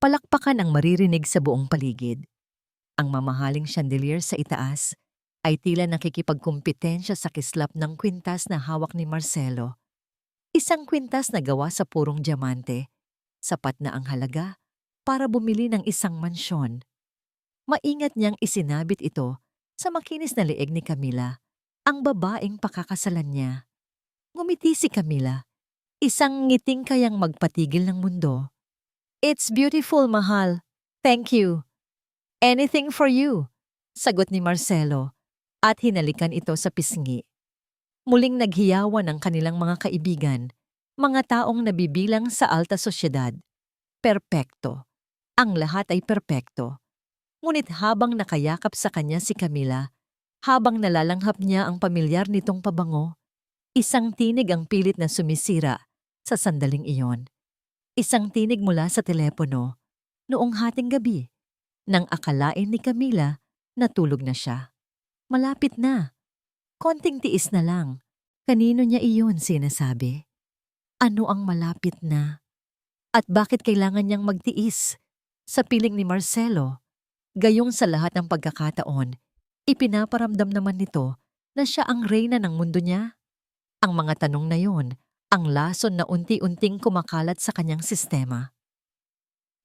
Palakpakan ang maririnig sa buong paligid. Ang mamahaling chandelier sa itaas ay tila nakikipagkumpetensya sa kislap ng kwintas na hawak ni Marcelo. Isang kwintas na gawa sa purong diamante, sapat na ang halaga para bumili ng isang mansyon. Maingat niyang isinabit ito sa makinis na leeg ni Camila, ang babaeng pakakasalan niya. Ngumiti si Camila, isang ngiting kayang magpatigil ng mundo. "It's beautiful, mahal. Thank you. Anything for you," sagot ni Marcelo at hinalikan ito sa pisngi. Muling naghiyawan ang kanilang mga kaibigan, mga taong nabibilang sa alta sosyedad. Perpekto. Ang lahat ay perpekto. Ngunit habang nakayakap sa kanya si Camila, habang nalalanghap niya ang pamilyar nitong pabango, isang tinig ang pilit na sumisira sa sandaling iyon. Isang tinig mula sa telepono noong hating gabi, nang akalain ni Camila na tulog na siya. Malapit na. Konting tiis na lang. Kanino niya iyon sinasabi? Ano ang malapit na? At bakit kailangan niyang magtiis? Sa piling ni Marcelo, gayong sa lahat ng pagkakataon, ipinaparamdam naman nito na siya ang reyna ng mundo niya. Ang mga tanong na yon, ang lason na unti-unting kumakalat sa kanyang sistema.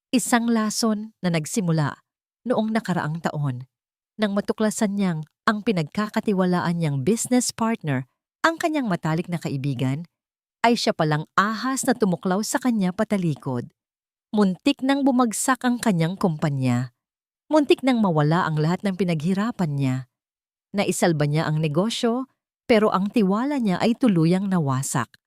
Isang lason na nagsimula noong nakaraang taon, nang matuklasan niyang ang pinagkakatiwalaan niyang business partner, ang kanyang matalik na kaibigan, ay siya palang ahas na tumuklaw sa kanya patalikod. Muntik nang bumagsak ang kanyang kumpanya. Muntik nang mawala ang lahat ng pinaghirapan niya. Naisalba niya ang negosyo, pero ang tiwala niya ay tuluyang nawasak.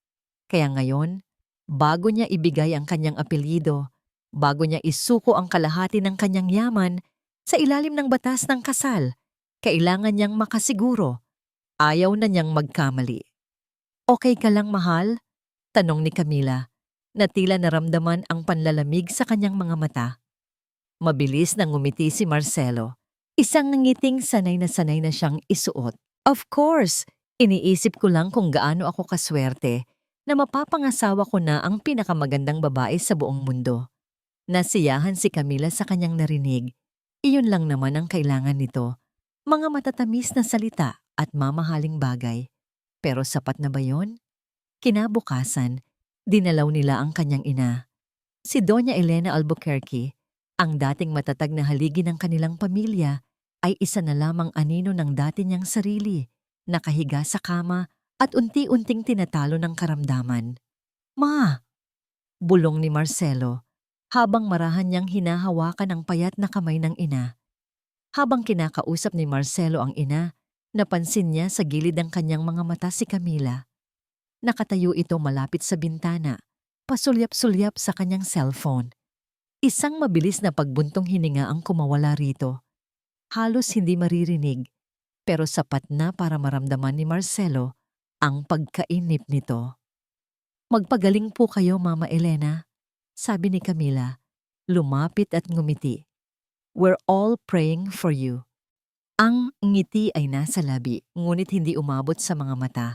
Kaya ngayon, bago niya ibigay ang kanyang apelyido, bago niya isuko ang kalahati ng kanyang yaman sa ilalim ng batas ng kasal, kailangan niyang makasiguro. Ayaw na niyang magkamali. "Okay ka lang, mahal?" tanong ni Camila, na tila naramdaman ang panlalamig sa kanyang mga mata. Mabilis na ngumiti si Marcelo, isang ngiting sanay na siyang isuot. "Of course, iniisip ko lang kung gaano ako kaswerte na mapapangasawa ko na ang pinakamagandang babae sa buong mundo." Nasiyahan si Camila sa kanyang narinig. Iyon lang naman ang kailangan nito. Mga matatamis na salita at mamahaling bagay. Pero sapat na ba yon? Kinabukasan, dinalaw nila ang kanyang ina. Si Doña Elena Albuquerque, ang dating matatag na haligi ng kanilang pamilya, ay isa na lamang anino ng dati niyang sarili, nakahiga sa kama at unti-unting tinatalo ng karamdaman. "Ma!" bulong ni Marcelo, habang marahan niyang hinahawakan ang payat na kamay ng ina. Habang kinakausap ni Marcelo ang ina, napansin niya sa gilid ng kanyang mga mata si Camila. Nakatayo ito malapit sa bintana, pasulyap-sulyap sa kanyang cellphone. Isang mabilis na pagbuntong hininga ang kumawala rito. Halos hindi maririnig, pero sapat na para maramdaman ni Marcelo ang pagkainip nito. "Magpagaling po kayo, Mama Elena," sabi ni Camila, lumapit at ngumiti. "We're all praying for you." Ang ngiti ay nasa labi, ngunit hindi umabot sa mga mata.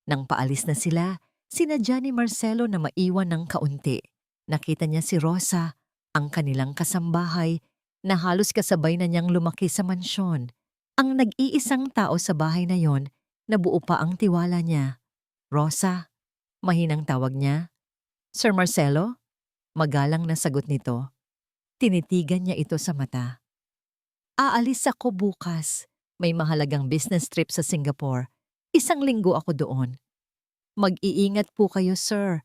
Nang paalis na sila, sinadya ni Marcelo na maiwan ng kaunti. Nakita niya si Rosa, ang kanilang kasambahay, na halos kasabay na niyang lumaki sa mansyon. Ang nag-iisang tao sa bahay na yon, na buo pa ang tiwala niya. "Rosa," mahinang tawag niya. "Sir Marcelo?" Magalang na sagot nito. Tinitigan niya ito sa mata. "Aalis ako bukas. May mahalagang business trip sa Singapore. 1 linggo ako doon." "Mag-iingat po kayo, sir."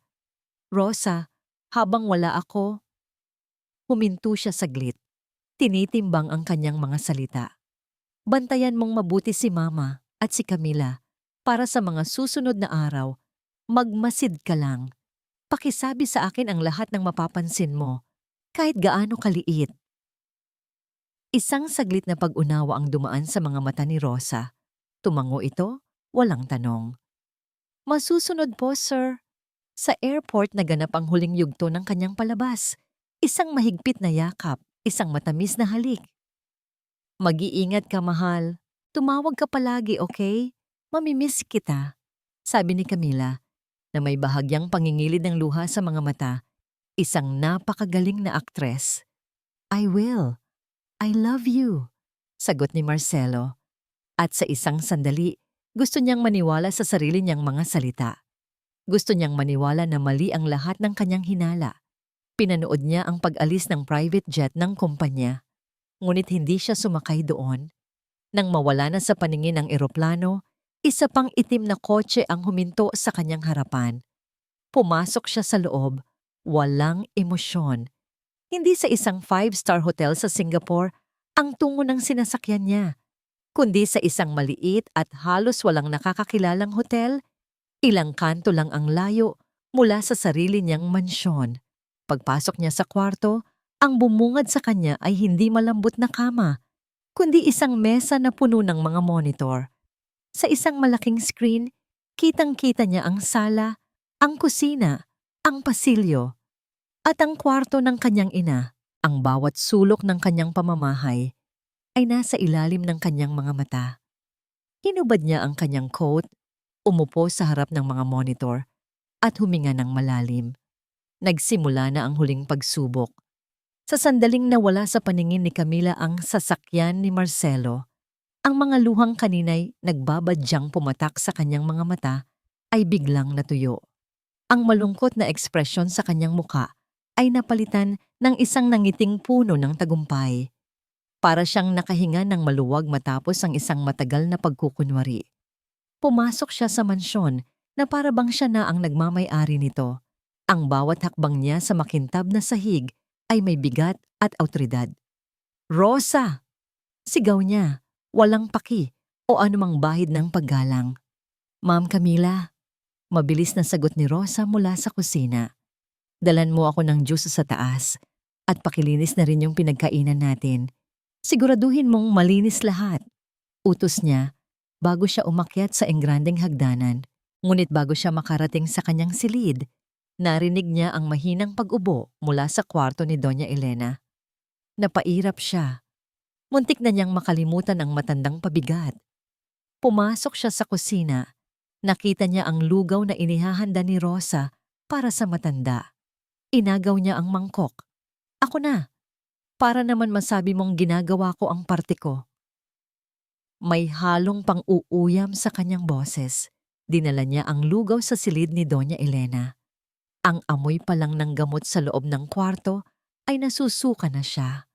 "Rosa, habang wala ako..." Huminto siya saglit. Tinitimbang ang kanyang mga salita. "Bantayan mong mabuti si Mama at si Camila. Para sa mga susunod na araw, magmasid ka lang. Pakisabi sa akin ang lahat ng mapapansin mo, kahit gaano kaliit." Isang saglit na pag-unawa ang dumaan sa mga mata ni Rosa. Tumango ito, walang tanong. "Masusunod po, sir." Sa airport naganap ang huling yugto ng kanyang palabas. Isang mahigpit na yakap, isang matamis na halik. "Mag-iingat ka, mahal. Tumawag ka palagi, okay? Mamimiss kita," sabi ni Camila, na may bahagyang pangingilid ng luha sa mga mata. Isang napakagaling na aktres. I will. I love you, sagot ni Marcelo. At sa isang sandali, gusto niyang maniwala sa sarili niyang mga salita. Gusto niyang maniwala na mali ang lahat ng kanyang hinala. Pinanood niya ang pag-alis ng private jet ng kumpanya. Ngunit hindi siya sumakay doon. Nang mawala na sa paningin ang eroplano, isa pang itim na kotse ang huminto sa kanyang harapan. Pumasok siya sa loob, walang emosyon. Hindi sa isang 5-star hotel sa Singapore ang tungo ng sinasakyan niya, kundi sa isang maliit at halos walang nakakakilalang hotel. Ilang kanto lang ang layo mula sa sarili niyang mansyon. Pagpasok niya sa kwarto, ang bumungad sa kanya ay hindi malambot na kama, kundi isang mesa na puno ng mga monitor. Sa isang malaking screen, kitang-kita niya ang sala, ang kusina, ang pasilyo, at ang kwarto ng kanyang ina. Ang bawat sulok ng kanyang pamamahay ay nasa ilalim ng kanyang mga mata. Hinubad niya ang kanyang coat, umupo sa harap ng mga monitor, at huminga ng malalim. Nagsimula na ang huling pagsubok. Sa sandaling nawala sa paningin ni Camila ang sasakyan ni Marcelo, ang mga luhang kanina'y nagbabadyang pumatak sa kanyang mga mata ay biglang natuyo. Ang malungkot na ekspresyon sa kanyang muka ay napalitan ng isang nangiting puno ng tagumpay. Para siyang nakahinga ng maluwag matapos ang isang matagal na pagkukunwari. Pumasok siya sa mansyon na para bang siya na ang nagmamay-ari nito. Ang bawat hakbang niya sa makintab na sahig ay may bigat at awtoridad. "Rosa!" Sigaw niya, walang paki o anumang bahid ng paggalang. "Ma'am Camila," mabilis na sagot ni Rosa mula sa kusina. "Dalan mo ako ng juice sa taas at pakilinis na rin yung pinagkainan natin. Siguraduhin mong malinis lahat." Utos niya bago siya umakyat sa engrandeng hagdanan. Ngunit bago siya makarating sa kanyang silid, narinig niya ang mahinang pag-ubo mula sa kwarto ni Doña Elena. Napairap siya. Muntik na niyang makalimutan ang matandang pabigat. Pumasok siya sa kusina. Nakita niya ang lugaw na inihahanda ni Rosa para sa matanda. Inagaw niya ang mangkok. "Ako na. Para naman masabi mong ginagawa ko ang parte ko." May halong pang-uuyam sa kanyang boses. Dinala niya ang lugaw sa silid ni Doña Elena. Ang amoy pa lang ng gamot sa loob ng kwarto ay nasusuka na siya.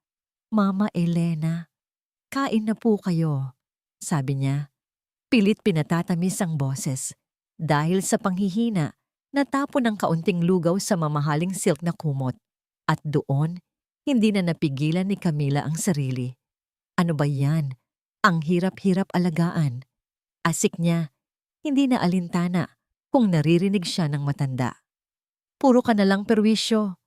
"Mama Elena, kain na po kayo," sabi niya. Pilit pinatatamis ang boses. Dahil sa panghihina, natapon ang kaunting lugaw sa mamahaling silk na kumot. At doon, hindi na napigilan ni Camila ang sarili. Ano ba yan? Ang hirap-hirap alagaan. Asik niya, hindi na alintana kung naririnig siya ng matanda. "Puro ka na lang perwisyo."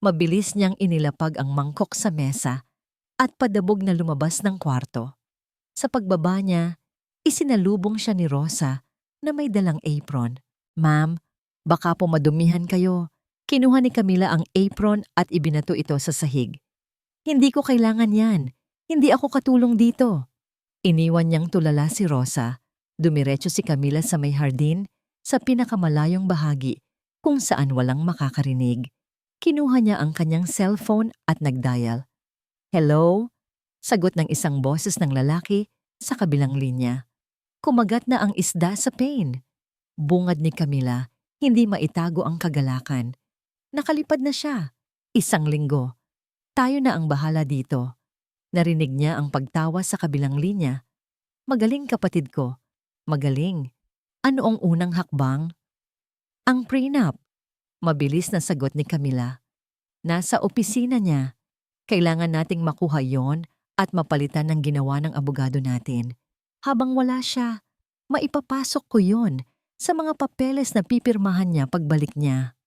Mabilis niyang inilapag ang mangkok sa mesa at padabog na lumabas ng kwarto. Sa pagbaba niya, isinalubong siya ni Rosa na may dalang apron. "Ma'am, baka po madumihan kayo." Kinuha ni Camila ang apron at ibinato ito sa sahig. "Hindi ko kailangan yan. Hindi ako katulong dito." Iniwan niyang tulala si Rosa. Dumiretso si Camila sa may hardin, sa pinakamalayong bahagi, kung saan walang makakarinig. Kinuha niya ang kanyang cellphone at nagdial. "Hello?" Sagot ng isang boses ng lalaki sa kabilang linya. Kumagat na ang isda sa pain. Bungad ni Camila, hindi maitago ang kagalakan. Nakalipad na siya. 1 linggo. Tayo na ang bahala dito. Narinig niya ang pagtawa sa kabilang linya. "Magaling kapatid ko." "Magaling. Ano ang unang hakbang?" "Ang prenup." Mabilis na sagot ni Camila. "Nasa opisina niya. Kailangan nating makuha yon at mapalitan ng ginawa ng abogado natin. Habang wala siya, maipapasok ko yon sa mga papeles na pipirmahan niya pagbalik niya.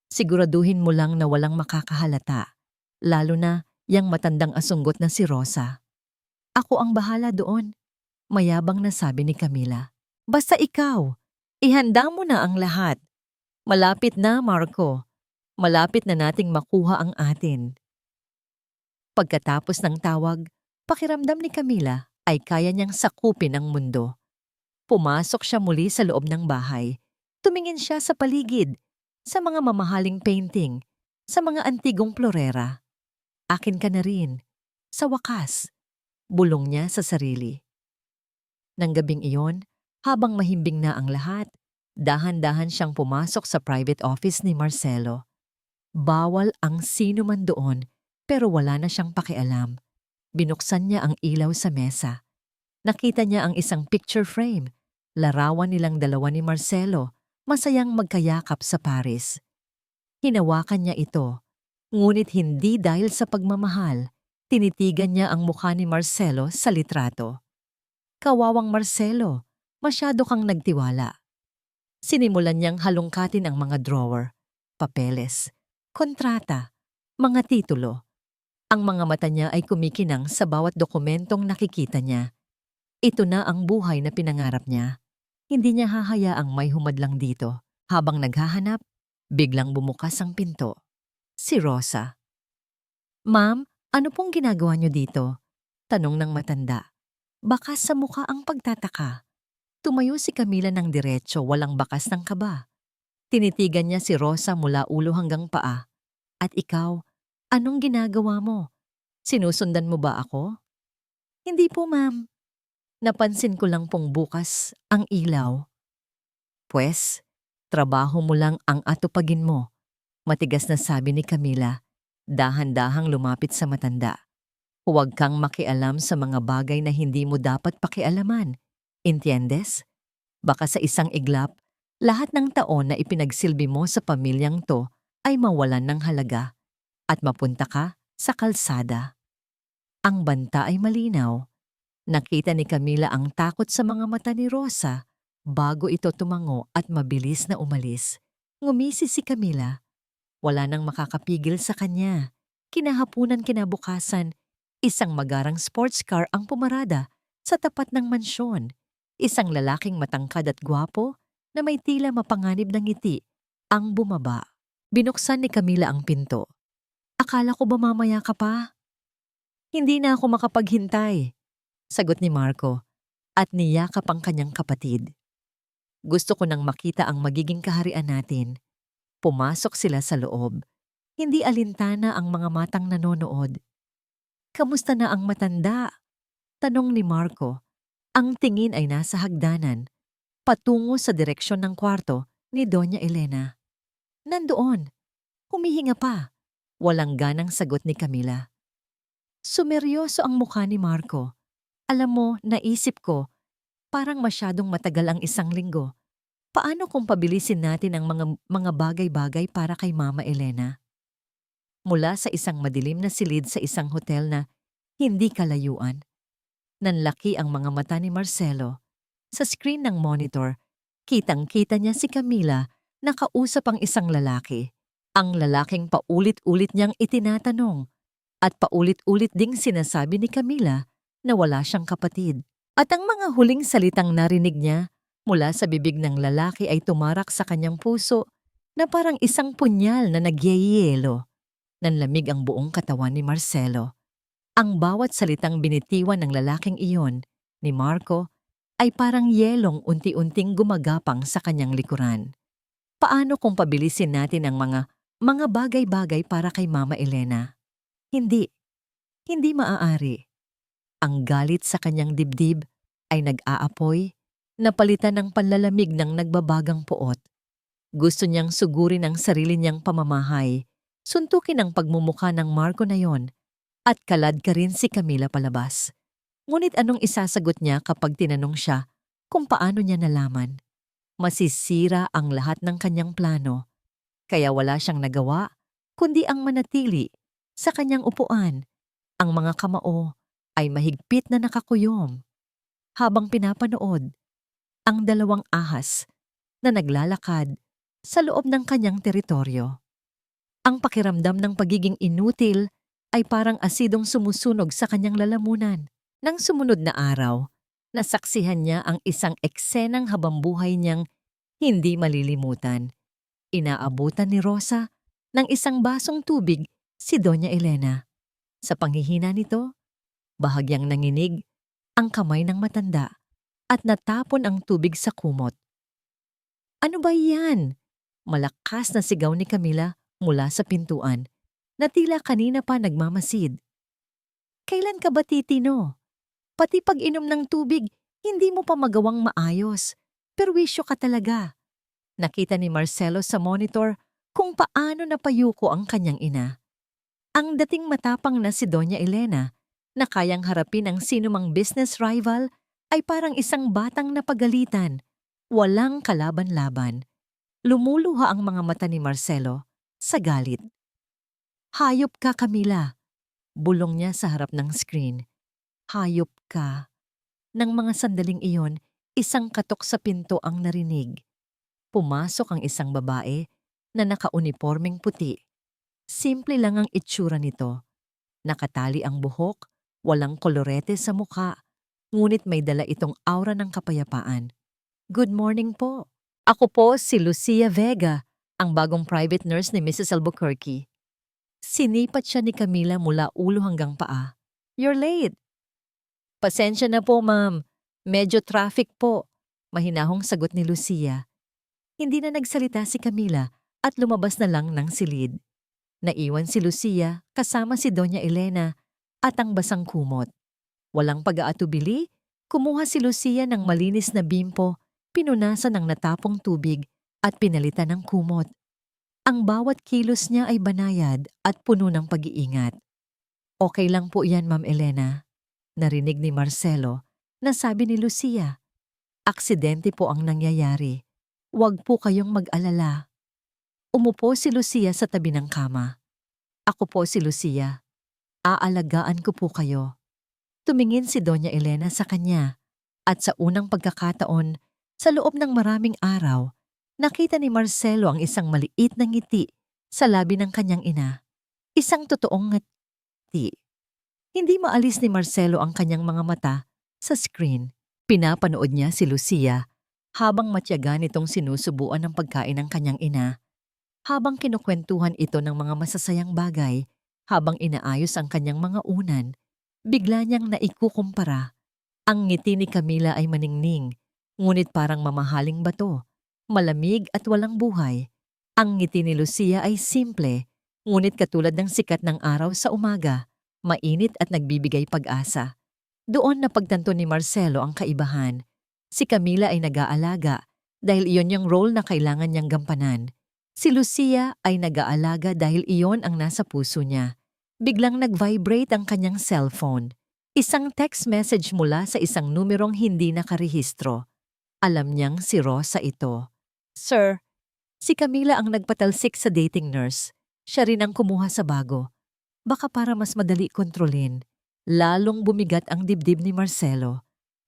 Siguraduhin mo lang na walang makakahalata, lalo na yang matandang asunggot na si Rosa." "Ako ang bahala doon," mayabang na sabi ni Camila. "Basta ikaw, ihanda mo na ang lahat. Malapit na, Marco. Malapit na nating makuha ang atin." Pagkatapos ng tawag, pakiramdam ni Camila ay kaya niyang sakupin ang mundo. Pumasok siya muli sa loob ng bahay. Tumingin siya sa paligid, sa mga mamahaling painting, sa mga antigong florera. Akin ka na rin. Sa wakas, bulong niya sa sarili. Nang gabing iyon, habang mahimbing na ang lahat, dahan-dahan siyang pumasok sa private office ni Marcelo. Bawal ang sino man doon, pero wala na siyang pakialam. Binuksan niya ang ilaw sa mesa. Nakita niya ang isang picture frame. Larawan nilang dalawa ni Marcelo, masayang magkayakap sa Paris. Hinawakan niya ito, ngunit hindi dahil sa pagmamahal. Tinitigan niya ang mukha ni Marcelo sa litrato. Kawawang Marcelo, masyado kang nagtiwala. Sinimulan niyang halongkatin ang mga drawer, papeles, kontrata, mga titulo. Ang mga mata niya ay kumikinang sa bawat dokumentong nakikita niya. Ito na ang buhay na pinangarap niya. Hindi niya hahayaang may humadlang dito. Habang naghahanap, biglang bumukas ang pinto. Si Rosa. "Ma'am, ano pong ginagawa niyo dito?" Tanong ng matanda. Baka sa mukha ang pagtataka. Tumayo si Camila ng diretso, walang bakas ng kaba. Tinitigan niya si Rosa mula ulo hanggang paa. "At ikaw, anong ginagawa mo? Sinusundan mo ba ako?" "Hindi po, ma'am. Napansin ko lang pong bukas ang ilaw." "Pwes, trabaho mo lang ang atupagin mo," matigas na sabi ni Camila. Dahan-dahang lumapit sa matanda. "Huwag kang makialam sa mga bagay na hindi mo dapat pakialaman. Entiendes? Baka sa isang iglap, lahat ng taon na ipinagsilbi mo sa pamilyang to ay mawalan ng halaga at mapunta ka sa kalsada." Ang banta ay malinaw. Nakita ni Camila ang takot sa mga mata ni Rosa bago ito tumango at mabilis na umalis. Ngumisi si Camila. Wala nang makakapigil sa kanya. Kinahapunan kinabukasan, isang magarang sports car ang pumarada sa tapat ng mansyon. Isang lalaking matangkad at gwapo na may tila mapanganib na ngiti ang bumaba. Binuksan ni Camila ang pinto. "Akala ko ba mamaya ka pa?" "Hindi na ako makapaghintay," sagot ni Marco at niyakap ang kanyang kapatid. "Gusto ko nang makita ang magiging kaharian natin." Pumasok sila sa loob. Hindi alintana ang mga matang nanonood. "Kamusta na ang matanda?" tanong ni Marco. Ang tingin ay nasa hagdanan, patungo sa direksyon ng kwarto ni Doña Elena. "Nandoon, humihinga pa." Walang ganang sagot ni Camila. Sumeryoso ang mukha ni Marco. "Alam mo, naisip ko, parang masyadong matagal ang isang linggo. Paano kung pabilisin natin ang mga bagay-bagay para kay Mama Elena?" Mula sa isang madilim na silid sa isang hotel na hindi kalayuan, nanlaki ang mga mata ni Marcelo. Sa screen ng monitor, kitang-kita niya si Camila na kausap ang isang lalaki. Ang lalaking paulit-ulit niyang itinatanong at paulit-ulit ding sinasabi ni Camila na wala siyang kapatid. At ang mga huling salitang narinig niya mula sa bibig ng lalaki ay tumarak sa kanyang puso na parang isang punyal na nagyayelo. Nanlamig ang buong katawan ni Marcelo. Ang bawat salitang binitiwan ng lalaking iyon, ni Marco, ay parang yelong unti-unting gumagapang sa kanyang likuran. Paano kung pabilisin natin ang mga bagay-bagay para kay Mama Elena? Hindi. Hindi maaari. Ang galit sa kanyang dibdib ay nag-aapoy, napalitan ng panlalamig ng nagbabagang puot. Gusto niyang sugurin ang sarili niyang pamamahay, suntukin ang pagmumukha ng Marco na yon, at kalad ka rin si Camila palabas. Ngunit anong isasagot niya kapag tinanong siya kung paano niya nalaman? Masisira ang lahat ng kanyang plano, kaya wala siyang nagawa kundi ang manatili sa kanyang upuan. Ang mga kamao ay mahigpit na nakakuyom. Habang pinapanood, ang dalawang ahas na naglalakad sa loob ng kanyang teritoryo. Ang pakiramdam ng pagiging inutil ay parang asidong sumusunog sa kanyang lalamunan. Nang sumunod na araw, nasaksihan niya ang isang eksenang habambuhay niyang hindi malilimutan. Inaabutan ni Rosa ng isang basong tubig si Doña Elena. Sa panghihina nito, bahagyang nanginig ang kamay ng matanda at natapon ang tubig sa kumot. "Ano ba yan?" Malakas na sigaw ni Camila mula sa pintuan. na tila kanina pa nagmamasid. Kailan ka ba titino? Pati pag-inom ng tubig, hindi mo pa magawang maayos. Perwisyo ka talaga. Nakita ni Marcelo sa monitor kung paano napayuko ang kanyang ina. Ang dating matapang na si Doña Elena, na kayang harapin ang sinumang business rival, ay parang isang batang napagalitan. Walang kalaban-laban. Lumuluha ang mga mata ni Marcelo sa galit. Hayop ka, Camila. Bulong niya sa harap ng screen. Hayop ka. Nang mga sandaling iyon, isang katok sa pinto ang narinig. Pumasok ang isang babae na nakaunipormeng puti. Simple lang ang itsura nito. Nakatali ang buhok, walang kolorete sa mukha, ngunit may dala itong aura ng kapayapaan. Good morning po. Ako po si Lucia Vega, ang bagong private nurse ni Mrs. Albuquerque. Sinipat siya ni Camila mula ulo hanggang paa. You're late. Pasensya na po, ma'am. Medyo traffic po. Mahinahong sagot ni Lucia. Hindi na nagsalita si Camila at lumabas na lang ng silid. Naiwan si Lucia kasama si Doña Elena at ang basang kumot. Walang pag-aatubili, kumuha si Lucia ng malinis na bimpo, pinunasan ng natapong tubig at pinalitan ng kumot. Ang bawat kilos niya ay banayad at puno ng pag-iingat. Okay lang po yan, Ma'am Elena. Narinig ni Marcelo na sabi ni Lucia. Aksidente po ang nangyayari. Huwag po kayong mag-alala. Umupo si Lucia sa tabi ng kama. Ako po si Lucia. Aalagaan ko po kayo. Tumingin si Doña Elena sa kanya at sa unang pagkakataon, sa loob ng maraming araw, nakita ni Marcelo ang isang maliit na ngiti sa labi ng kanyang ina. Isang totoong ngiti. Hindi maalis ni Marcelo ang kanyang mga mata sa screen. Pinapanood niya si Lucia habang matyaga nitong sinusubuan ng pagkain ng kanyang ina. Habang kinukwentuhan ito ng mga masasayang bagay, habang inaayos ang kanyang mga unan, bigla niyang naikukumpara. Ang ngiti ni Camila ay maningning, ngunit parang mamahaling bato, malamig at walang buhay. Ang ngiti ni Lucia ay simple, ngunit katulad ng sikat ng araw sa umaga, mainit at nagbibigay pag-asa. Doon napagtanto ni Marcelo ang kaibahan. Si Camila ay nag-aalaga dahil iyon yung role na kailangan niyang gampanan. Si Lucia ay nag-aalaga dahil iyon ang nasa puso niya. Biglang nag-vibrate ang kanyang cellphone. Isang text message mula sa isang numerong hindi nakarehistro. Alam niyang si Rosa ito. Sir, si Camila ang nagpatalsik sa dating nurse. Siya rin ang kumuha sa bago. Baka para mas madali kontrolin. Lalong bumigat ang dibdib ni Marcelo.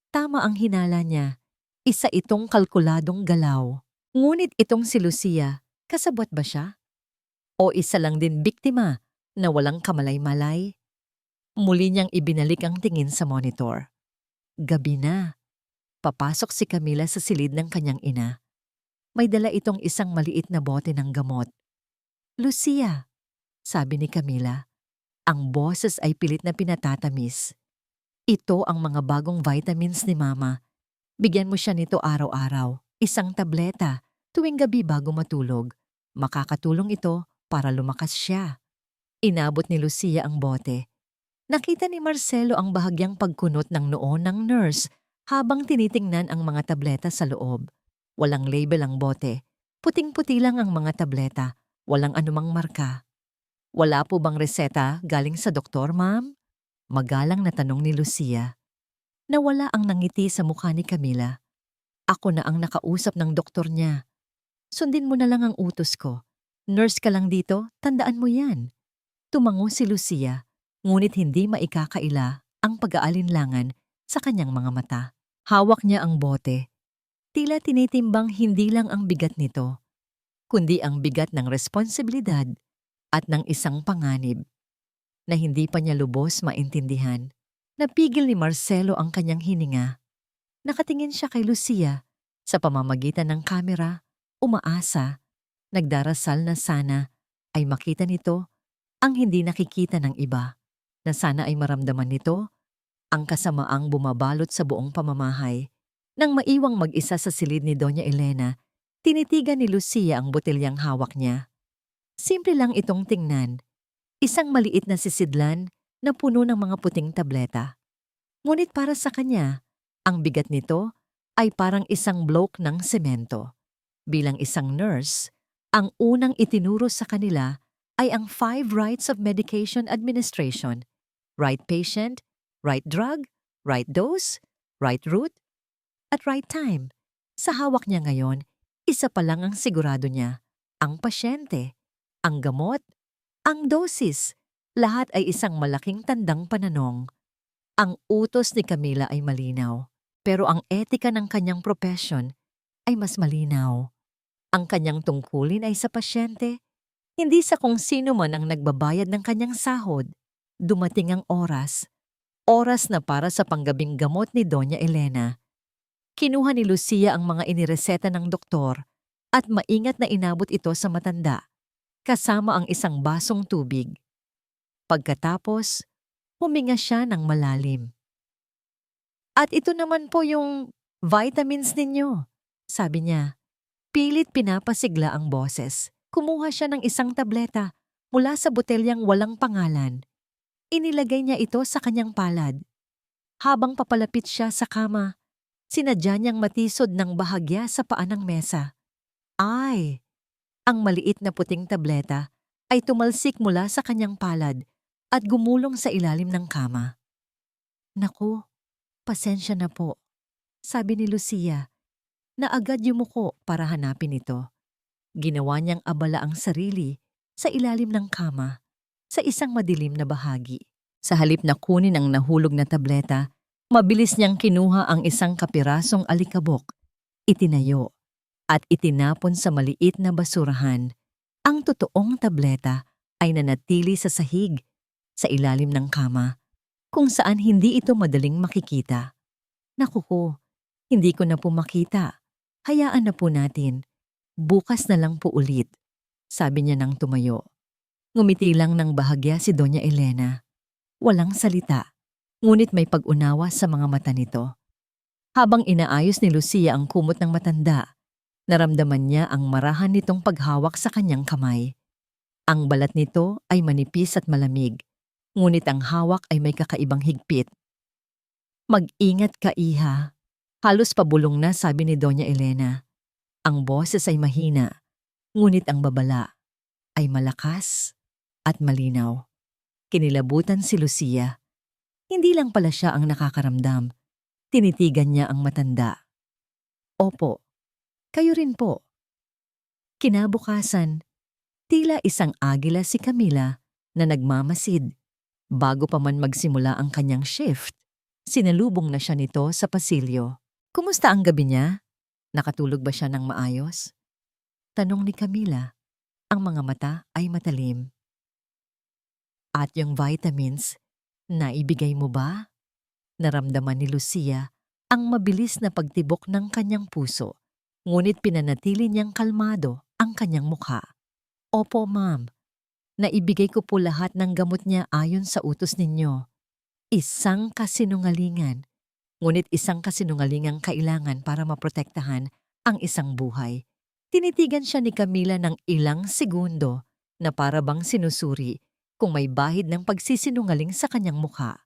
Tama ang hinala niya. Isa itong kalkuladong galaw. Ngunit itong si Lucia, kasabwat ba siya? O isa lang din biktima na walang kamalay-malay? Muli niyang ibinalik ang tingin sa monitor. Gabi na. Papasok si Camila sa silid ng kanyang ina. May dala itong isang maliit na bote ng gamot. Lucia, sabi ni Camila. Ang boses ay pilit na pinatatamis. Ito ang mga bagong vitamins ni Mama. Bigyan mo siya nito araw-araw. Isang tableta tuwing gabi bago matulog. Makakatulong ito para lumakas siya. Inabot ni Lucia ang bote. Nakita ni Marcelo ang bahagyang pagkunot ng noo ng nurse habang tinitingnan ang mga tableta sa loob. Walang label ang bote. Puting-puti lang ang mga tableta. Walang anumang marka. Wala po bang reseta galing sa doktor, ma'am? Magalang na tanong ni Lucia. Nawala ang nangiti sa mukha ni Camila. Ako na ang nakausap ng doktor niya. Sundin mo na lang ang utos ko. Nurse ka lang dito, tandaan mo yan. Tumango si Lucia, ngunit hindi maikakaila ang pag-aalinlangan sa kanyang mga mata. Hawak niya ang bote. Tila tinitimbang hindi lang ang bigat nito, kundi ang bigat ng responsibilidad at ng isang panganib na hindi pa niya lubos maintindihan. Napigil ni Marcelo ang kanyang hininga. Nakatingin siya kay Lucia sa pamamagitan ng kamera, umaasa, nagdarasal na sana ay makita nito ang hindi nakikita ng iba, na sana ay maramdaman nito ang kasamaang bumabalot sa buong pamamahay. Nang maiwang mag-isa sa silid ni Doña Elena, tinitigan ni Lucia ang botelyang hawak niya. Simple lang itong tingnan. Isang maliit na sisidlan na puno ng mga puting tableta. Ngunit para sa kanya, ang bigat nito ay parang isang bloke ng semento. Bilang isang nurse, ang unang itinuro sa kanila ay ang 5 rights of medication administration. Right patient, right drug, right dose, right route, at right time. Sa hawak niya ngayon, isa pa lang ang sigurado niya, ang pasyente, ang gamot, ang dosis. Lahat ay isang malaking tandang pananong. Ang utos ni Camila ay malinaw, pero ang etika ng kanyang profession ay mas malinaw. Ang kanyang tungkulin ay sa pasyente, hindi sa kung sino man ang nagbabayad ng kanyang sahod. Dumating ang oras. Oras na para sa panggabing gamot ni Doña Elena. Kinuha ni Lucia ang mga inireseta ng doktor at maingat na inabot ito sa matanda, kasama ang isang basong tubig. Pagkatapos, huminga siya ng malalim. At ito naman po yung vitamins ninyo, sabi niya. Pilit pinapasigla ang boses. Kumuha siya ng isang tableta mula sa botelyang walang pangalan. Inilagay niya ito sa kanyang palad. Habang papalapit siya sa kama, sinadya niyang matisod ng bahagya sa paa ng mesa. Ay! Ang maliit na puting tableta ay tumalsik mula sa kanyang palad at gumulong sa ilalim ng kama. Naku, pasensya na po, sabi ni Lucia, na agad yumuko para hanapin ito. Ginawa niyang abala ang sarili sa ilalim ng kama sa isang madilim na bahagi. Sa halip na kunin ang nahulog na tableta, mabilis niyang kinuha ang isang kapirasong alikabok, itinayo, at itinapon sa maliit na basurahan. Ang totoong tableta ay nanatili sa sahig, sa ilalim ng kama, kung saan hindi ito madaling makikita. Naku ko, hindi ko na po makita. Hayaan na po natin. Bukas na lang po ulit, sabi niya nang tumayo. Ngumiti lang ng bahagya si Doña Elena. Walang salita, ngunit may pag-unawa sa mga mata nito. Habang inaayos ni Lucia ang kumot ng matanda, naramdaman niya ang marahan nitong paghawak sa kanyang kamay. Ang balat nito ay manipis at malamig, ngunit ang hawak ay may kakaibang higpit. Mag-ingat ka, iha. Halos pabulong na, sabi ni Doña Elena. Ang boses ay mahina, ngunit ang babala ay malakas at malinaw. Kinilabutan si Lucia. Hindi lang pala siya ang nakakaramdam. Tinitigan niya ang matanda. Opo, kayo rin po. Kinabukasan, tila isang agila si Camila na nagmamasid. Bago pa man magsimula ang kanyang shift, sinalubong na siya nito sa pasilyo. Kumusta ang gabi niya? Nakatulog ba siya ng maayos? Tanong ni Camila. Ang mga mata ay matalim. At yung vitamins, naibigay mo ba? Naramdaman ni Lucia ang mabilis na pagtibok ng kanyang puso, ngunit pinanatili niyang kalmado ang kanyang mukha. Opo, ma'am. Naibigay ko po lahat ng gamot niya ayon sa utos ninyo. Isang kasinungalingan. Ngunit isang kasinungalingang kailangan para maprotektahan ang isang buhay. Tinitigan siya ni Camila ng ilang segundo na para bang sinusuri kung may bahid ng pagsisinungaling sa kanyang mukha.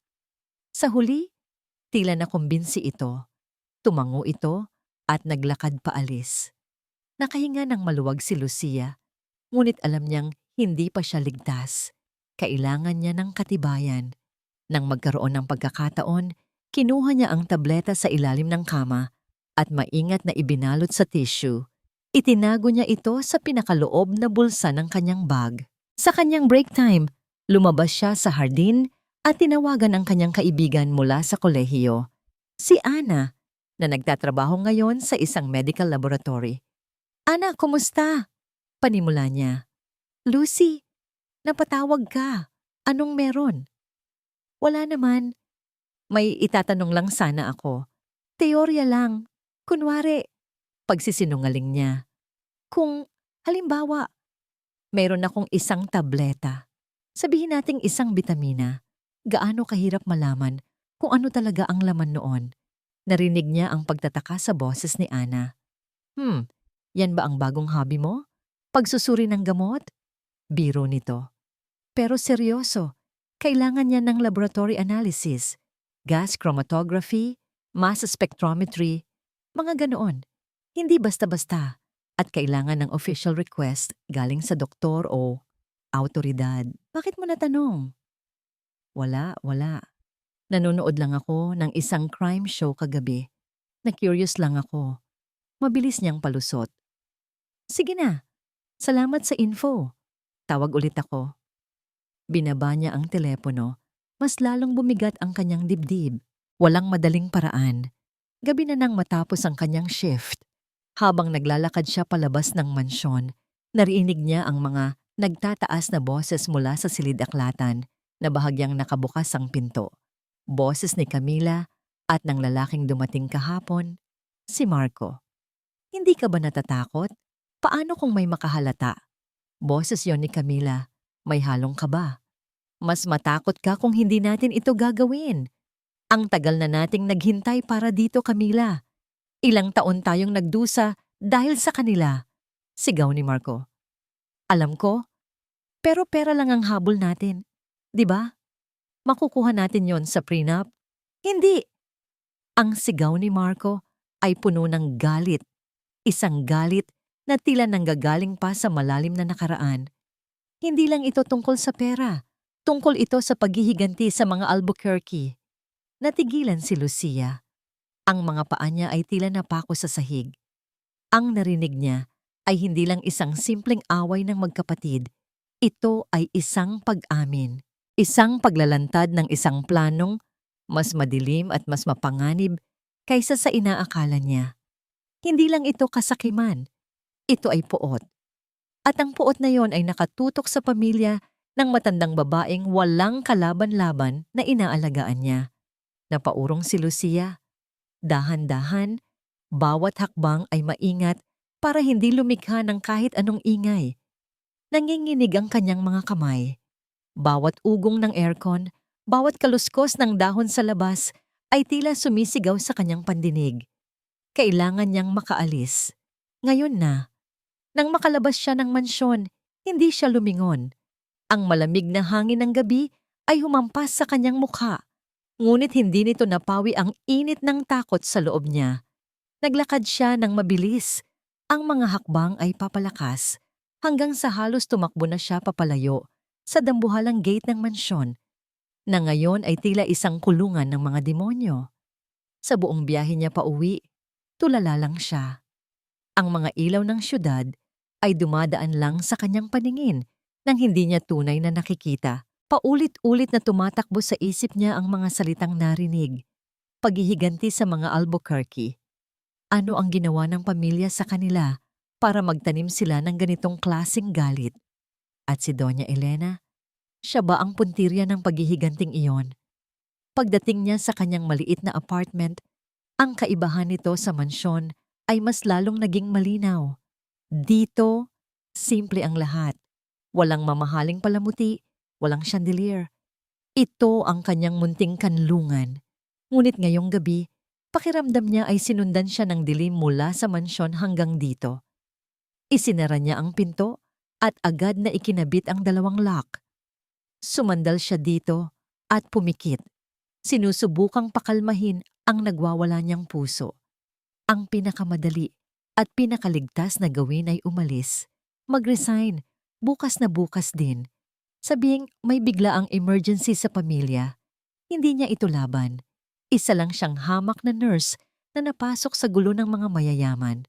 Sa huli, tila nakumbinsi ito. Tumango ito at naglakad paalis. Nakahinga ng maluwag si Lucia, ngunit alam niyang hindi pa siya ligtas. Kailangan niya ng katibayan. Nang magkaroon ng pagkakataon, kinuha niya ang tableta sa ilalim ng kama at maingat na ibinalot sa tissue. Itinago niya ito sa pinakaloob na bulsa ng kanyang bag. Sa kanyang break time, lumabas siya sa hardin at tinawagan ang kanyang kaibigan mula sa kolehiyo, si Ana, na nagtatrabaho ngayon sa isang medical laboratory. Ana, kumusta? Panimula niya. Lucy, napatawag ka. Anong meron? Wala naman. May itatanong lang sana ako. Teorya lang. Kunwari, pagsisinungaling niya. Kung, halimbawa, mayroon akong isang tableta. Sabihin nating isang bitamina. Gaano kahirap malaman kung ano talaga ang laman noon. Narinig niya ang pagtataka sa boses ni Ana. Yan ba ang bagong hobby mo? Pagsusuri ng gamot? Biro nito. pero seryoso. Kailangan niya ng laboratory analysis, gas chromatography, mass spectrometry, mga ganoon. Hindi basta-basta. At kailangan ng official request galing sa doktor o autoridad. Bakit mo natanong? Wala. Nanonood lang ako ng isang crime show kagabi. Na-curious lang ako. Mabilis niyang palusot. Sige na, salamat sa info. Tawag ulit ako. Binaba niya ang telepono. Mas lalong bumigat ang kanyang dibdib. Walang madaling paraan. Gabi na nang matapos ang kanyang shift. Habang naglalakad siya palabas ng mansyon, narinig niya ang mga nagtataas na boses mula sa silid-aklatan na bahagyang nakabukas ang pinto. Boses ni Camila at ng lalaking dumating kahapon, si Marco. Hindi ka ba natatakot? Paano kung may makahalata? Boses yon ni Camila. May halong kaba. Mas matakot ka kung hindi natin ito gagawin. Ang tagal na nating naghintay para dito, Camila. Ilang taon tayong nagdusa dahil sa kanila. Sigaw ni Marco. Alam ko, pero pera lang ang habol natin. 'Di ba? Makukuha natin yon sa prenup. Hindi! Ang sigaw ni Marco ay puno ng galit. Isang galit na tila nanggagaling pa sa malalim na nakaraan. Hindi lang ito tungkol sa pera. Tungkol ito sa paghihiganti sa mga Albuquerque. Natigilan si Lucia. Ang mga paa niya ay tila napako sa sahig. Ang narinig niya ay hindi lang isang simpleng away ng magkapatid. Ito ay isang pag-amin. Isang paglalantad ng isang planong mas madilim at mas mapanganib kaysa sa inaakala niya. Hindi lang ito kasakiman. Ito ay puot. At ang puot na yon ay nakatutok sa pamilya ng matandang babaeng walang kalaban-laban na inaalagaan niya. Napaurong si Lucia. Dahan-dahan, bawat hakbang ay maingat para hindi lumikha ng kahit anong ingay. Nanginginig ang kanyang mga kamay. Bawat ugong ng aircon, bawat kaluskos ng dahon sa labas ay tila sumisigaw sa kanyang pandinig. Kailangan niyang makaalis. Ngayon na. Nang makalabas siya ng mansyon, hindi siya lumingon. Ang malamig na hangin ng gabi ay humampas sa kanyang mukha. Ngunit hindi nito napawi ang init ng takot sa loob niya. Naglakad siya ng mabilis. Ang mga hakbang ay papalakas hanggang sa halos tumakbo na siya papalayo sa dambuhalang gate ng mansyon na ngayon ay tila isang kulungan ng mga demonyo. Sa buong biyahe niya pauwi, tulala lang siya. Ang mga ilaw ng syudad ay dumadaan lang sa kanyang paningin nang hindi niya tunay na nakikita. Paulit-ulit na tumatakbo sa isip niya ang mga salitang narinig. Paghihiganti sa mga Albuquerque. Ano ang ginawa ng pamilya sa kanila para magtanim sila ng ganitong klaseng galit? At si Doña Elena, siya ba ang puntirya ng paghihiganting iyon? Pagdating niya sa kanyang maliit na apartment, ang kaibahan nito sa mansyon ay mas lalong naging malinaw. Dito, simple ang lahat. Walang mamahaling palamuti, walang chandelier. Ito ang kanyang munting kanlungan. Ngunit ngayong gabi, pakiramdam niya ay sinundan siya ng dilim mula sa mansyon hanggang dito. Isinara niya ang pinto at agad na ikinabit ang dalawang lock. Sumandal siya dito at pumikit. Sinusubukang pakalmahin ang nagwawala niyang puso. Ang pinakamadali at pinakaligtas na gawin ay umalis. Mag-resign, bukas na bukas din. Sabihing may bigla ang emergency sa pamilya. Hindi niya ito laban. Isa lang siyang hamak na nurse na napasok sa gulo ng mga mayayaman.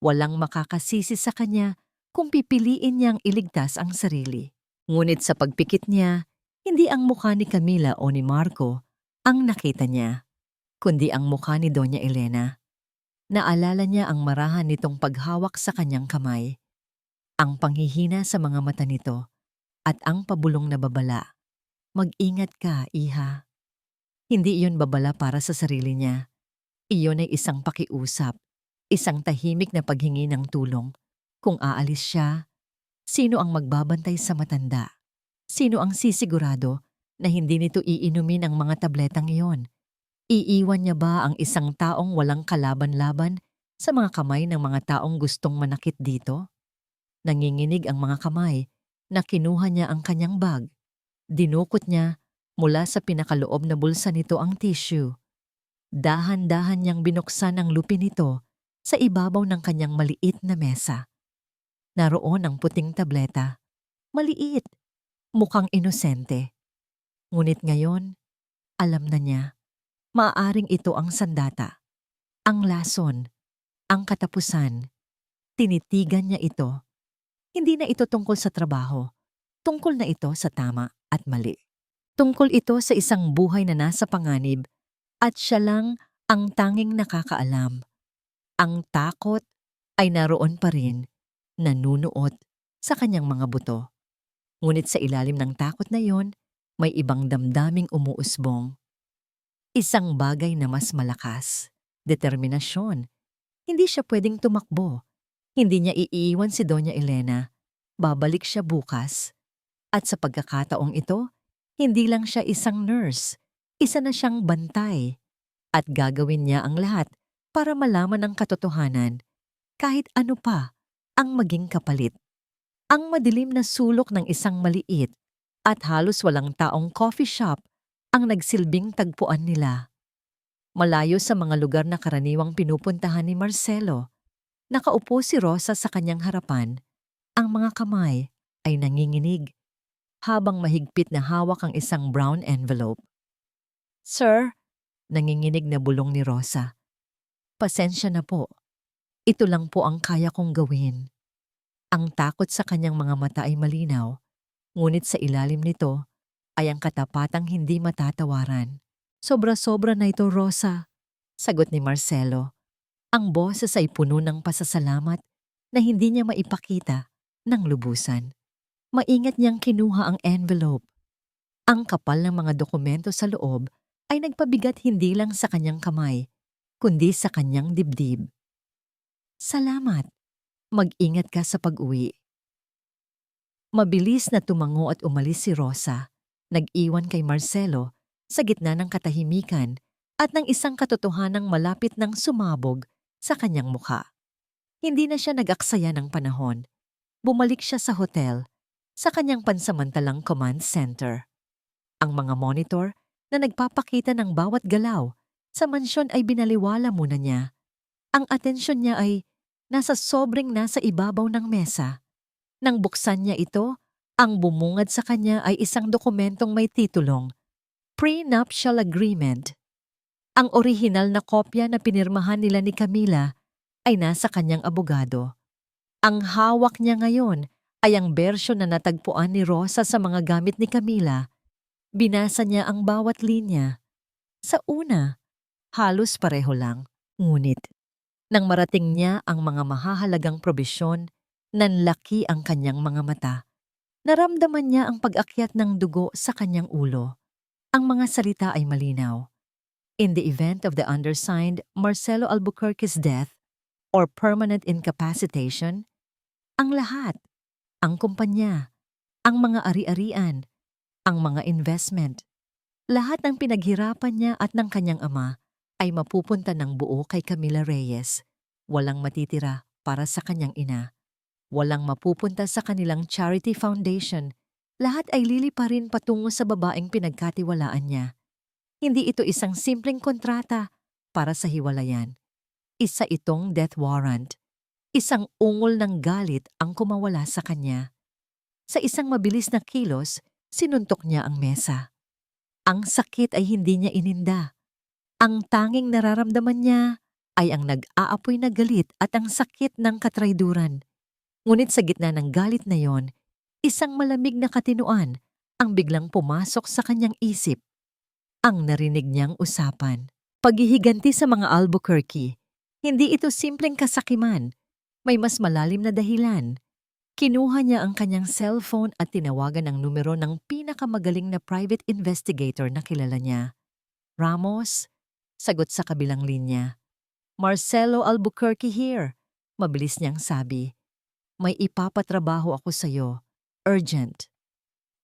Walang makakasisi sa kanya kung pipiliin niyang iligtas ang sarili. Ngunit sa pagpikit niya, hindi ang mukha ni Camila o ni Marco ang nakita niya, kundi ang mukha ni Doña Elena. Naalala niya ang marahan nitong paghawak sa kanyang kamay, ang panghihina sa mga mata nito, at ang pabulong na babala. Mag-ingat ka, iha. Hindi iyon babala para sa sarili niya. Iyon ay isang pakiusap, isang tahimik na paghingi ng tulong. Kung aalis siya, sino ang magbabantay sa matanda? Sino ang sisigurado na hindi nito iinumin ang mga tabletang iyon? Iiwan niya ba ang isang taong walang kalaban-laban sa mga kamay ng mga taong gustong manakit dito? Nanginginig ang mga kamay na kinuha niya ang kanyang bag. Dinukot niya mula sa pinakaloob na bulsa nito ang tissue. Dahan-dahan niyang binuksan ang lupin nito sa ibabaw ng kanyang maliit na mesa. Naroon ang puting tableta. Maliit, mukhang inosente. Ngunit ngayon, alam na niya, maaaring ito ang sandata, ang lason, ang katapusan. Tinitigan niya ito. Hindi na ito tungkol sa trabaho. Tungkol na ito sa tama at mali. Tungkol ito sa isang buhay na nasa panganib at siya lang ang tanging nakakaalam. Ang takot ay naroon pa rin, nanunuot sa kanyang mga buto. Ngunit sa ilalim ng takot na yon, may ibang damdaming umuusbong. Isang bagay na mas malakas, determinasyon. Hindi siya pwedeng tumakbo. Hindi niya iiwan si Doña Elena. Babalik siya bukas. At sa pagkakataong ito, hindi lang siya isang nurse. Isa na siyang bantay. At gagawin niya ang lahat para malaman ang katotohanan. Kahit ano pa ang maging kapalit. Ang madilim na sulok ng isang maliit at halos walang taong coffee shop ang nagsilbing tagpuan nila. Malayo sa mga lugar na karaniwang pinupuntahan ni Marcelo, nakaupo si Rosa sa kanyang harapan. Ang mga kamay ay nanginginig habang mahigpit na hawak ang isang brown envelope. "Sir," nanginginig na bulong ni Rosa. "Pasensya na po. Ito lang po ang kaya kong gawin." Ang takot sa kanyang mga mata ay malinaw, ngunit sa ilalim nito ay ang katapatang hindi matatawaran. "Sobra-sobra na ito, Rosa," sagot ni Marcelo. Ang boses ay puno ng pasasalamat na hindi niya maipakita ng lubusan. Maingat niyang kinuha ang envelope. Ang kapal ng mga dokumento sa loob ay nagpabigat hindi lang sa kanyang kamay, kundi sa kanyang dibdib. "Salamat. Mag-ingat ka sa pag-uwi." Mabilis na tumango at umalis si Rosa, nag-iwan kay Marcelo sa gitna ng katahimikan at ng isang katotohanang malapit ng sumabog sa kanyang mukha. Hindi na siya nag-aksaya ng panahon. Bumalik siya sa hotel, sa kanyang pansamantalang command center. Ang mga monitor na nagpapakita ng bawat galaw sa mansyon ay binaliwala muna niya. Ang atensyon niya ay nasa ibabaw ng mesa. Nang buksan niya ito, ang bumungad sa kanya ay isang dokumentong may titulong Prenuptial Agreement. Ang orihinal na kopya na pinirmahan nila ni Camila ay nasa kanyang abogado. Ang hawak niya ngayon ay ang bersyon na natagpuan ni Rosa sa mga gamit ni Camila. Binasa niya ang bawat linya. Sa una, halos pareho lang. Ngunit, nang marating niya ang mga mahahalagang probisyon, nanlaki ang kanyang mga mata. Naramdaman niya ang pag-akyat ng dugo sa kanyang ulo. Ang mga salita ay malinaw. In the event of the undersigned Marcelo Albuquerque's death or permanent incapacitation, ang lahat, ang kumpanya, ang mga ari-arian, ang mga investment, lahat ng pinaghirapan niya at ng kanyang ama ay mapupunta ng buo kay Camila Reyes. Walang matitira para sa kanyang ina. Walang mapupunta sa kanilang charity foundation. Lahat ay liliparin patungo sa babaeng pinagkatiwalaan niya. Hindi ito isang simpleng kontrata para sa hiwalayan. Isa itong death warrant. Isang ungol ng galit ang kumawala sa kanya. Sa isang mabilis na kilos, sinuntok niya ang mesa. Ang sakit ay hindi niya ininda. Ang tanging nararamdaman niya ay ang nag-aapoy na galit at ang sakit ng katrayduran. Ngunit sa gitna ng galit na yon, isang malamig na katinuan ang biglang pumasok sa kanyang isip. Ang narinig niyang usapan. Paghihiganti sa mga Albuquerque. Hindi ito simpleng kasakiman. May mas malalim na dahilan. Kinuha niya ang kanyang cellphone at tinawagan ang numero ng pinakamagaling na private investigator na kilala niya. "Ramos?" Sagot sa kabilang linya. "Marcelo Albuquerque here." Mabilis niyang sabi. "May ipapatrabaho ako sa'yo. Urgent."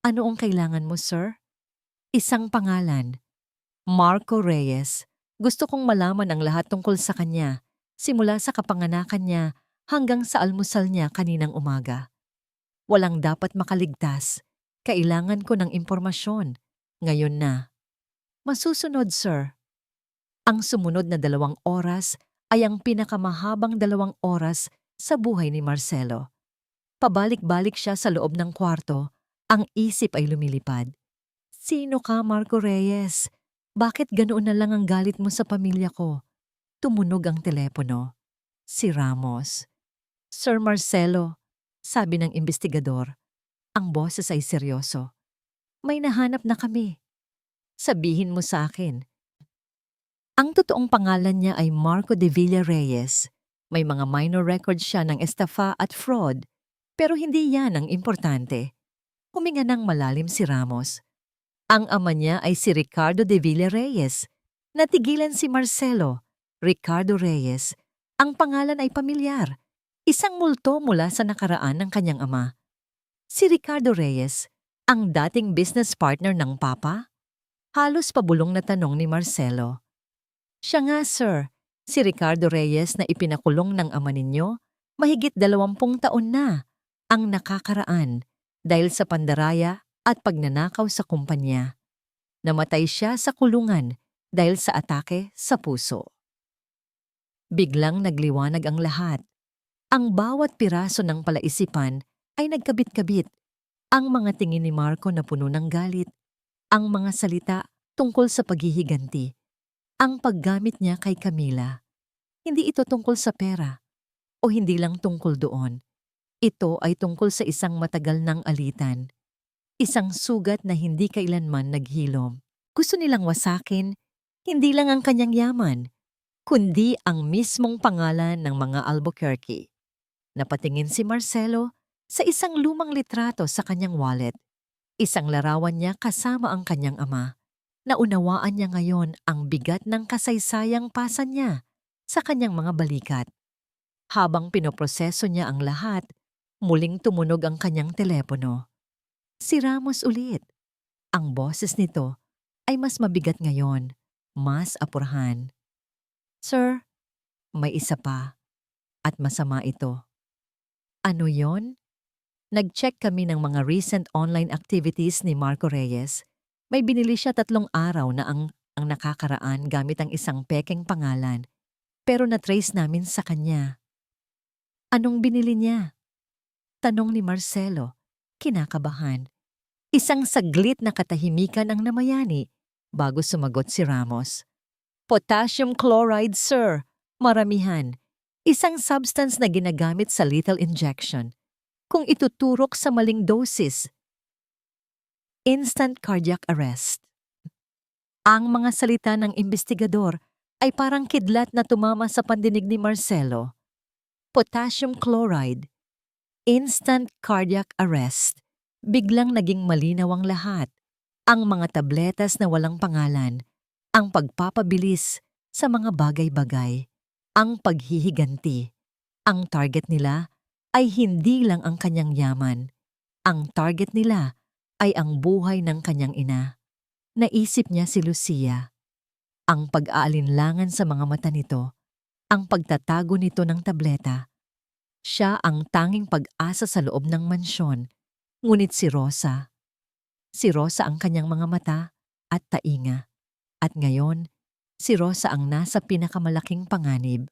"Ano ang kailangan mo, sir?" "Isang pangalan. Marco Reyes. Gusto kong malaman ang lahat tungkol sa kanya, simula sa kapanganakan niya hanggang sa almusal niya kaninang umaga. Walang dapat makaligtas. Kailangan ko ng impormasyon. Ngayon na. Masusunod, sir. Ang sumunod na 2 oras ay ang pinakamahabang 2 oras sa buhay ni Marcelo. Pabalik-balik siya sa loob ng kwarto, ang isip ay lumilipad. Sino ka, Marco Reyes? Bakit ganoon na lang ang galit mo sa pamilya ko? Tumunog ang telepono. Si Ramos. Sir Marcelo, sabi ng investigador. Ang boses ay seryoso. May nahanap na kami. Sabihin mo sa akin. Ang totoong pangalan niya ay Marco de Villa Reyes. May mga minor records siya ng estafa at fraud, pero hindi yan ang importante. Huminga ng malalim si Ramos. Ang ama niya ay si Ricardo de Villa Reyes. Natigilan si Marcelo. Ricardo Reyes. Ang pangalan ay pamilyar. Isang multo mula sa nakaraan ng kanyang ama. Si Ricardo Reyes, ang dating business partner ng papa? Halos pabulong na tanong ni Marcelo. Siya nga, sir. Si Ricardo Reyes na ipinakulong ng ama ninyo, mahigit 20 taon na ang nakakaraan dahil sa pandaraya at pagnanakaw sa kumpanya. Namatay siya sa kulungan dahil sa atake sa puso. Biglang nagliwanag ang lahat. Ang bawat piraso ng palaisipan ay nagkabit-kabit. Ang mga tingin ni Marco na puno ng galit. Ang mga salita tungkol sa paghihiganti. Ang paggamit niya kay Camila. Hindi ito tungkol sa pera. O hindi lang tungkol doon. Ito ay tungkol sa isang matagal ng alitan. Isang sugat na hindi kailanman naghilom. Gusto nilang wasakin, hindi lang ang kanyang yaman, kundi ang mismong pangalan ng mga Albuquerque. Napatingin si Marcelo sa isang lumang litrato sa kanyang wallet. Isang larawan niya kasama ang kanyang ama. Naunawaan niya ngayon ang bigat ng kasaysayang pasa niya sa kanyang mga balikat. Habang pinoproseso niya ang lahat, muling tumunog ang kanyang telepono. Si Ramos ulit. Ang boses nito ay mas mabigat ngayon, mas apurahan. Sir, may isa pa. At masama ito. Ano yon? Nag-check kami ng mga recent online activities ni Marco Reyes. May binili siya 3 araw na ang nakakaraan gamit ang isang pekeng pangalan. Pero na-trace namin sa kanya. Anong binili niya? Tanong ni Marcelo, kinakabahan. Isang saglit na katahimikan ang namayani bago sumagot si Ramos. Potassium chloride, sir. Maramihan. Isang substance na ginagamit sa lethal injection. Kung ituturok sa maling dosis, instant cardiac arrest. Ang mga salita ng investigador ay parang kidlat na tumama sa pandinig ni Marcelo. Potassium chloride, instant cardiac arrest. Biglang naging malinaw ang lahat. Ang mga tabletas na walang pangalan, ang pagpapabilis sa mga bagay-bagay, ang paghihiganti. Ang target nila ay hindi lang ang kanyang yaman. Ang target nila ay ang buhay ng kanyang ina. Naisip niya si Lucia. Ang pag-aalinlangan sa mga mata nito, ang pagtatago nito ng tableta. Siya ang tanging pag-asa sa loob ng mansyon, ngunit si Rosa. Si Rosa ang kanyang mga mata at tainga. At ngayon, si Rosa ang nasa pinakamalaking panganib.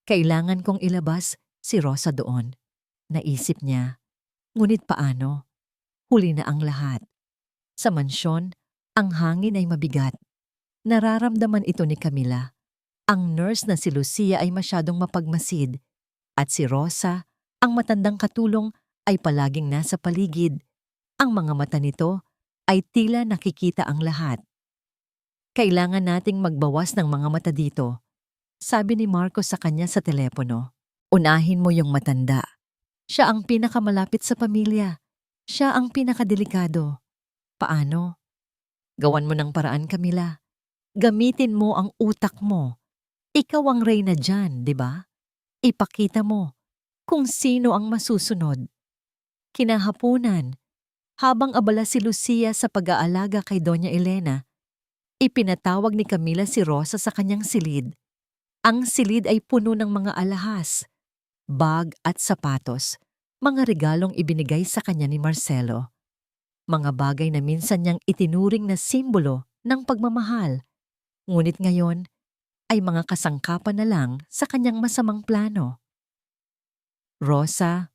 Kailangan kong ilabas si Rosa doon. Naisip niya. Ngunit paano? Huli na ang lahat. Sa mansyon, ang hangin ay mabigat. Nararamdaman ito ni Camila. Ang nurse na si Lucia ay masyadong mapagmasid. At si Rosa, ang matandang katulong, ay palaging nasa paligid. Ang mga mata nito ay tila nakikita ang lahat. Kailangan nating magbawas ng mga mata dito, sabi ni Marco sa kanya sa telepono. Unahin mo yung matanda. Siya ang pinakamalapit sa pamilya. Siya ang pinakadelikado. Paano? Gawan mo ng paraan, Camila. Gamitin mo ang utak mo. Ikaw ang reyna dyan, di ba? Ipakita mo kung sino ang masusunod. Kinahapunan, habang abala si Lucia sa pag-aalaga kay Doña Elena, ipinatawag ni Camila si Rosa sa kanyang silid. Ang silid ay puno ng mga alahas, bag at sapatos, mga regalong ibinigay sa kanya ni Marcelo. Mga bagay na minsan niyang itinuring na simbolo ng pagmamahal, ngunit ngayon ay mga kasangkapan na lang sa kanyang masamang plano. Rosa,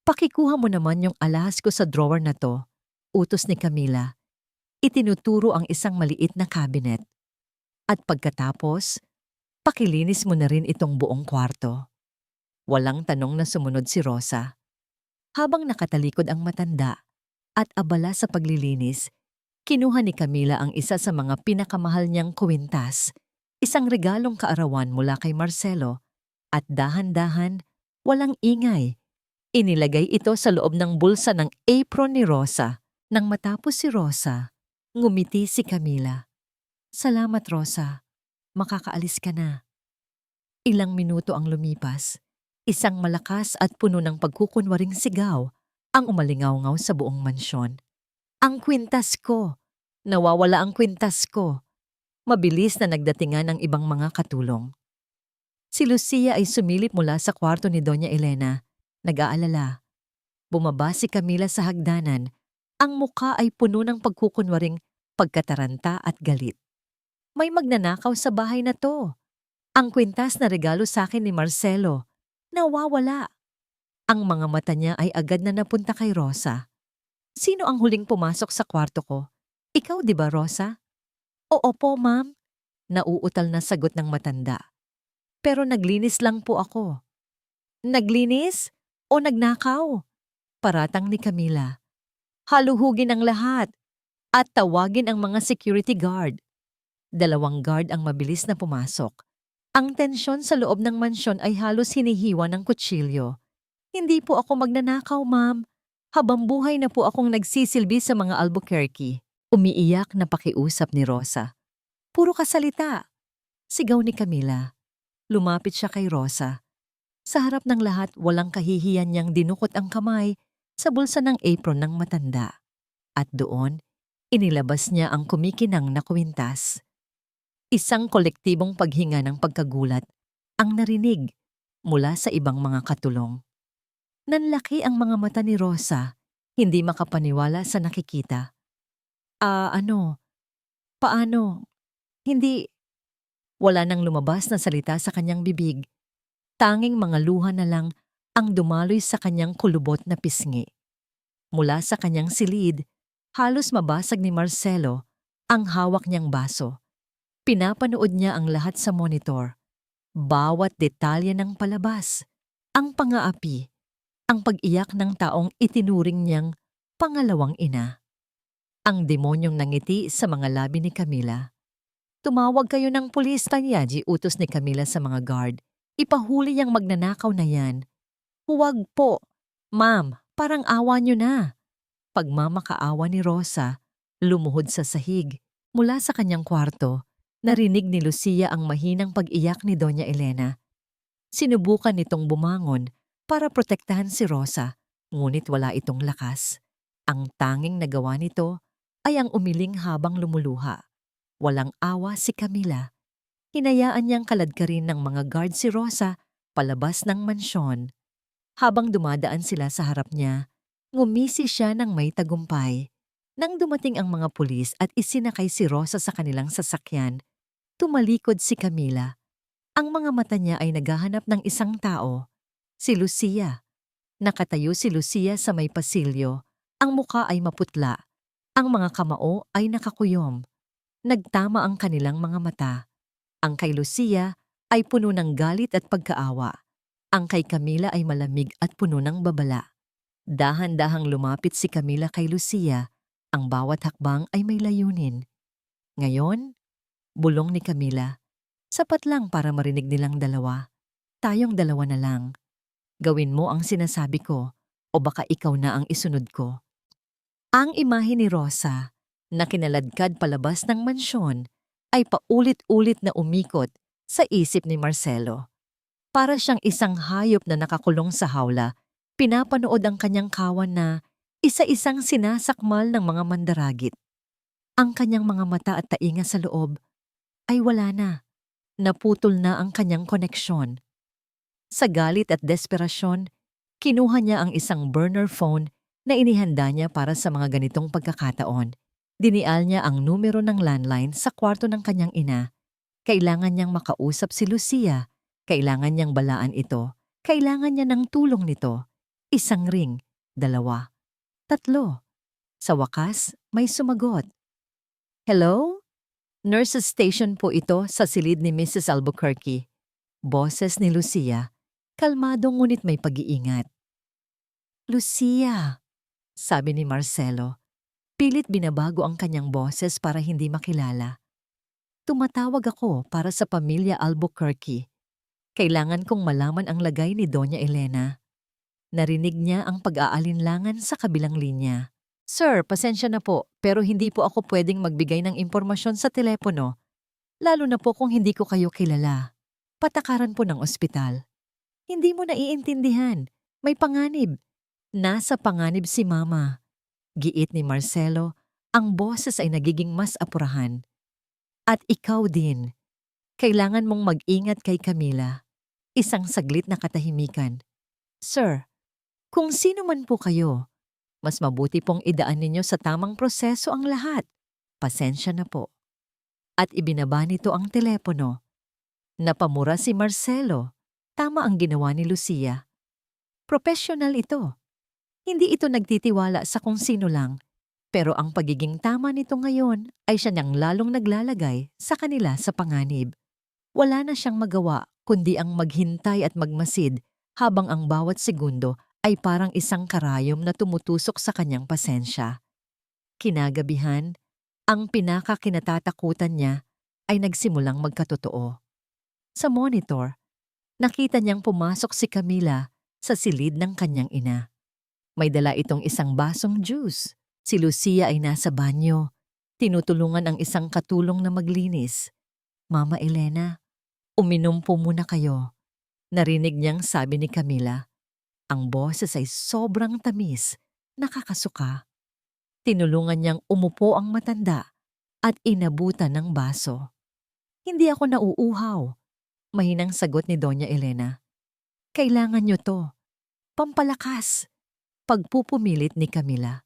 pakikuha mo naman yung alahas ko sa drawer na to, utos ni Camila. Itinuturo ang isang maliit na cabinet. At pagkatapos, pakilinis mo na rin itong buong kwarto. Walang tanong na sumunod si Rosa. Habang nakatalikod ang matanda at abala sa paglilinis, kinuha ni Camila ang isa sa mga pinakamahal niyang kwintas, isang regalong kaarawan mula kay Marcelo, at dahan-dahan, walang ingay, inilagay ito sa loob ng bulsa ng apron ni Rosa. Nang matapos si Rosa, ngumiti si Camila. Salamat, Rosa. Makakaalis ka na. Ilang minuto ang lumipas. Isang malakas at puno ng pagkukunwaring sigaw ang umalingaw-ngaw sa buong mansyon. Ang kwintas ko! Nawawala ang kwintas ko! Mabilis na nagdatingan ang ibang mga katulong. Si Lucia ay sumilip mula sa kwarto ni Doña Elena, nag-aalala. Bumaba si Camila sa hagdanan. Ang muka ay puno ng pagkukunwaring pagkataranta at galit. May magnanakaw sa bahay na to. Ang kwintas na regalo sa akin ni Marcelo, nawawala. Ang mga mata niya ay agad na napunta kay Rosa. Sino ang huling pumasok sa kwarto ko? Ikaw, di ba, Rosa? Oo po, ma'am. Nauutal na sagot ng matanda. Pero naglinis lang po ako. Naglinis? O nagnakaw? Paratang ni Camila. Haluhugin ang lahat at tawagin ang mga security guard. 2 guard ang mabilis na pumasok. Ang tensyon sa loob ng mansyon ay halos hinihiwa ng kutsilyo. Hindi po ako magnanakaw, ma'am. Habang buhay na po akong nagsisilbi sa mga Albuquerque. Umiiyak na pakiusap ni Rosa. Puro kasalita. Sigaw ni Camila. Lumapit siya kay Rosa. Sa harap ng lahat, walang kahihiyan niyang dinukot ang kamay sa bulsa ng apron ng matanda. At doon, inilabas niya ang kumikinang na kwintas. Isang kolektibong paghinga ng pagkagulat ang narinig mula sa ibang mga katulong. Nanlaki ang mga mata ni Rosa, hindi makapaniwala sa nakikita. Paano? Hindi. Wala nang lumabas na salita sa kanyang bibig. Tanging mga luha na lang ang dumaloy sa kanyang kulubot na pisngi. Mula sa kanyang silid, halos mabasag ni Marcelo ang hawak niyang baso. Pinapanood niya ang lahat sa monitor. Bawat detalye ng palabas, ang pangaapi, ang pag-iyak ng taong itinuring niyang pangalawang ina. Ang demonyong nangiti sa mga labi ni Camila. Tumawag kayo ng pulis, Tanyaji, utos ni Camila sa mga guard. Ipahuli yang magnanakaw na yan. Huwag po. Ma'am, parang awa niyo na. Pagmamakaawa ni Rosa, lumuhod sa sahig. Mula sa kanyang kwarto, narinig ni Lucia ang mahinang pag-iyak ni Doña Elena. Sinubukan nitong bumangon para protektahan si Rosa, ngunit wala itong lakas. Ang tanging nagawa nito ay ang umiling habang lumuluha. Walang awa si Camila. Hinayaan niyang kaladkarin ng mga guard si Rosa palabas ng mansyon. Habang dumadaan sila sa harap niya, ngumisi siya ng may tagumpay. Nang dumating ang mga pulis at isinakay si Rosa sa kanilang sasakyan, tumalikod si Camila. Ang mga mata niya ay naghahanap ng isang tao, si Lucia. Nakatayo si Lucia sa may pasilyo. Ang muka ay maputla. Ang mga kamao ay nakakuyom. Nagtama ang kanilang mga mata. Ang kay Lucia ay puno ng galit at pagkaawa. Ang kay Camila ay malamig at puno ng babala. Dahan-dahang lumapit si Camila kay Lucia. Ang bawat hakbang ay may layunin. Ngayon, bulong ni Camila, sapat lang para marinig nilang dalawa. Tayong dalawa na lang. Gawin mo ang sinasabi ko o baka ikaw na ang isunod ko. Ang imahe ni Rosa na kinaladkad palabas ng mansyon ay paulit-ulit na umikot sa isip ni Marcelo. Para siyang isang hayop na nakakulong sa hawla, pinapanood ang kanyang kawan na isa-isang sinasakmal ng mga mandaragit. Ang kanyang mga mata at tainga sa loob ay wala na. Naputol na ang kanyang koneksyon. Sa galit at desperasyon, kinuha niya ang isang burner phone na inihanda niya para sa mga ganitong pagkakataon. Dinial niya ang numero ng landline sa kwarto ng kanyang ina. Kailangan niyang makausap si Lucia. Kailangan niyang balaan ito. Kailangan niya ng tulong nito. Isang ring, 2, 3. Sa wakas, may sumagot. Hello? Nurse's station po ito sa silid ni Mrs. Albuquerque. Boses ni Lucia, kalmado ngunit may pag-iingat. Lucia, sabi ni Marcelo. Pilit binabago ang kanyang boses para hindi makilala. Tumatawag ako para sa pamilya Albuquerque. Kailangan kong malaman ang lagay ni Doña Elena. Narinig niya ang pag-aalinlangan sa kabilang linya. Sir, pasensya na po, pero hindi po ako pwedeng magbigay ng impormasyon sa telepono. Lalo na po kung hindi ko kayo kilala. Patakaran po ng ospital. Hindi mo naiintindihan. May panganib. Nasa panganib si Mama. Giit ni Marcelo, ang boses ay nagiging mas apurahan. At ikaw din. Kailangan mong mag-ingat kay Camila. Isang saglit na katahimikan. Sir, kung sino man po kayo, mas mabuti pong idaan ninyo sa tamang proseso ang lahat. Pasensya na po. At ibinaba nito ang telepono. Napamura si Marcelo. Tama ang ginawa ni Lucia. Professional ito. Hindi ito nagtitiwala sa kung sino lang. Pero ang pagiging tama nito ngayon ay siya niyang lalong naglalagay sa kanila sa panganib. Wala na siyang magawa kundi ang maghintay at magmasid habang ang bawat segundo ay parang isang karayom na tumutusok sa kanyang pasensya. Kinagabihan, ang pinakakinatatakutan niya ay nagsimulang magkatotoo. Sa monitor, nakita niyang pumasok si Camila sa silid ng kanyang ina. May dala itong isang basong juice. Si Lucia ay nasa banyo. Tinutulungan ang isang katulong na maglinis. Mama Elena, uminom po muna kayo. Narinig niyang sabi ni Camila. Ang boses ay sobrang tamis, nakakasuka. Tinulungan niyang umupo ang matanda at inabutan ng baso. Hindi ako nauuhaw. Mahinang sagot ni Doña Elena. Kailangan niyo to. Pampalakas. Pagpupumilit ni Camila.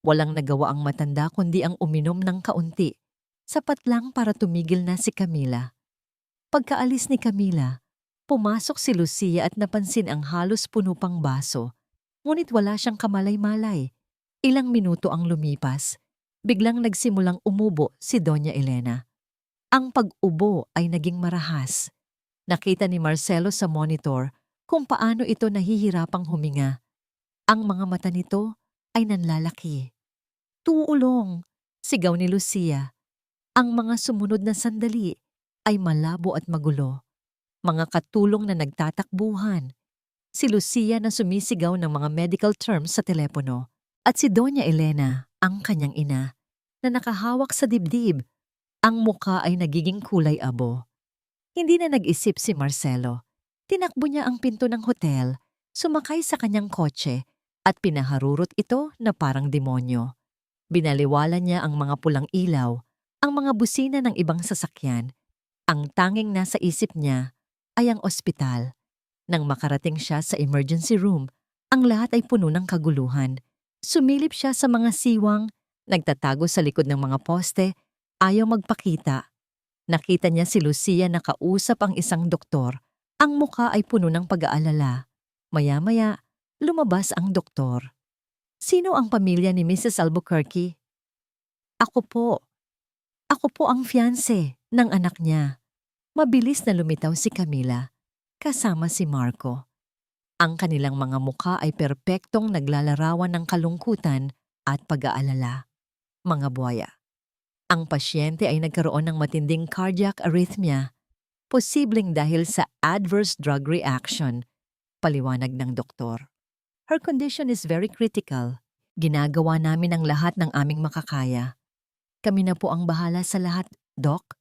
Walang nagawa ang matanda kundi ang uminom ng kaunti. Sapat lang para tumigil na si Camila. Pagkaalis ni Camila, pumasok si Lucia at napansin ang halos puno pang baso. Ngunit wala siyang kamalay-malay. Ilang minuto ang lumipas. Biglang nagsimulang umubo si Doña Elena. Ang pag-ubo ay naging marahas. Nakita ni Marcelo sa monitor kung paano ito nahihirapang huminga. Ang mga mata nito ay nanlalaki. Tuulong! Sigaw ni Lucia. Ang mga sumunod na sandali ay malabo at magulo. Mga katulong na nagtatakbuhan. Si Lucia na sumisigaw ng mga medical terms sa telepono. At si Doña Elena, ang kanyang ina, na nakahawak sa dibdib. Ang muka ay nagiging kulay abo. Hindi na nag-isip si Marcelo. Tinakbo niya ang pinto ng hotel, sumakay sa kanyang kotse, at pinaharurot ito na parang demonyo. Binaliwala niya ang mga pulang ilaw, ang mga busina ng ibang sasakyan. Ang tanging nasa isip niya ay ang ospital. Nang makarating siya sa emergency room, ang lahat ay puno ng kaguluhan. Sumilip siya sa mga siwang, nagtatago sa likod ng mga poste, ayaw magpakita. Nakita niya si Lucia na kausap ang isang doktor. Ang mukha ay puno ng pag-aalala. Maya-maya, lumabas ang doktor. Sino ang pamilya ni Mrs. Albuquerque? Ako po. Ako po ang fiancé ng anak niya. Mabilis na lumitaw si Camila, kasama si Marco. Ang kanilang mga mukha ay perpektong naglalarawan ng kalungkutan at pag-aalala. Mga buwaya. Ang pasyente ay nagkaroon ng matinding cardiac arrhythmia, posibleng dahil sa adverse drug reaction, paliwanag ng doktor. Her condition is very critical. Ginagawa namin ang lahat ng aming makakaya. Kami na po ang bahala sa lahat, Doc,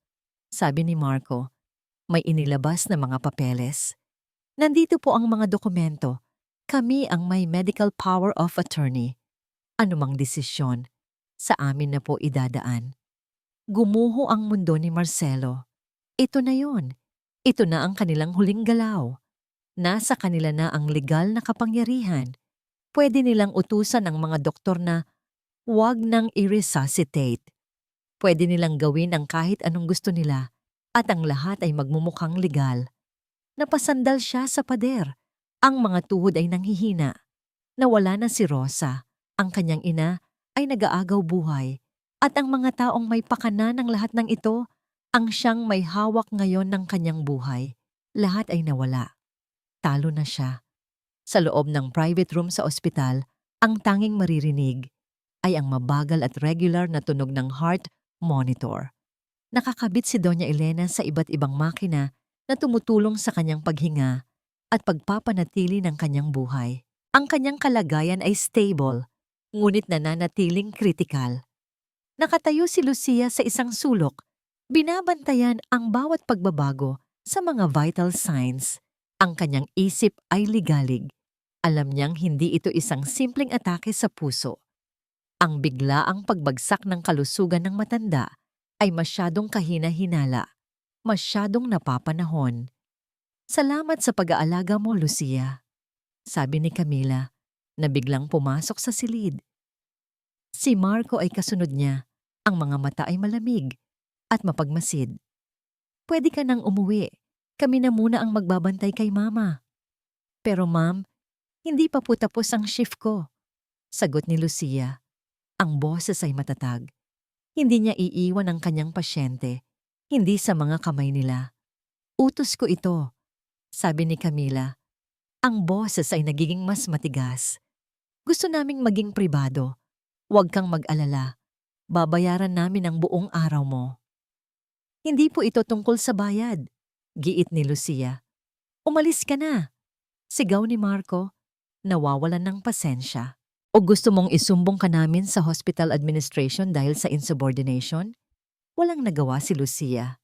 sabi ni Marco. May inilabas na mga papeles. Nandito po ang mga dokumento. Kami ang may medical power of attorney. Anumang desisyon, sa amin na po idadaan. Gumuho ang mundo ni Marcelo. Ito na yon. Ito na ang kanilang huling galaw. Nasa kanila na ang legal na kapangyarihan. Pwede nilang utusan ng mga doktor na huwag nang i-resuscitate. Pwede nilang gawin ang kahit anong gusto nila at ang lahat ay magmumukhang legal. Napasandal siya sa pader. Ang mga tuhod ay nanghihina. Nawala na si Rosa. Ang kanyang ina ay nag-aagaw buhay. At ang mga taong may pakana ng lahat ng ito, ang siyang may hawak ngayon ng kanyang buhay. Lahat ay nawala. Talo na siya. Sa loob ng private room sa ospital, ang tanging maririnig ay ang mabagal at regular na tunog ng heart monitor. Nakakabit si Doña Elena sa iba't ibang makina na tumutulong sa kanyang paghinga at pagpapanatili ng kanyang buhay. Ang kanyang kalagayan ay stable, ngunit nananatiling kritikal. Nakatayo si Lucia sa isang sulok, binabantayan ang bawat pagbabago sa mga vital signs. Ang kanyang isip ay ligalig. Alam niyang hindi ito isang simpleng atake sa puso. Ang biglaang pagbagsak ng kalusugan ng matanda ay masyadong kahina-hinala, masyadong napapanahon. Salamat sa pag-aalaga mo, Lucia, sabi ni Camila, na biglang pumasok sa silid. Si Marco ay kasunod niya, ang mga mata ay malamig at mapagmasid. Pwede ka nang umuwi, kami na muna ang magbabantay kay Mama. Pero ma'am, hindi pa po tapos ang shift ko, sagot ni Lucia. Ang boses ay matatag. Hindi niya iiwan ang kanyang pasyente, hindi sa mga kamay nila. Utos ko ito, sabi ni Camila. Ang boses ay nagiging mas matigas. Gusto naming maging pribado. Huwag kang mag-alala. Babayaran namin ang buong araw mo. Hindi po ito tungkol sa bayad, giit ni Lucia. Umalis ka na, sigaw ni Marco, nawawalan ng pasensya. O gusto mong isumbong ka namin sa hospital administration dahil sa insubordination? Walang nagawa si Lucia.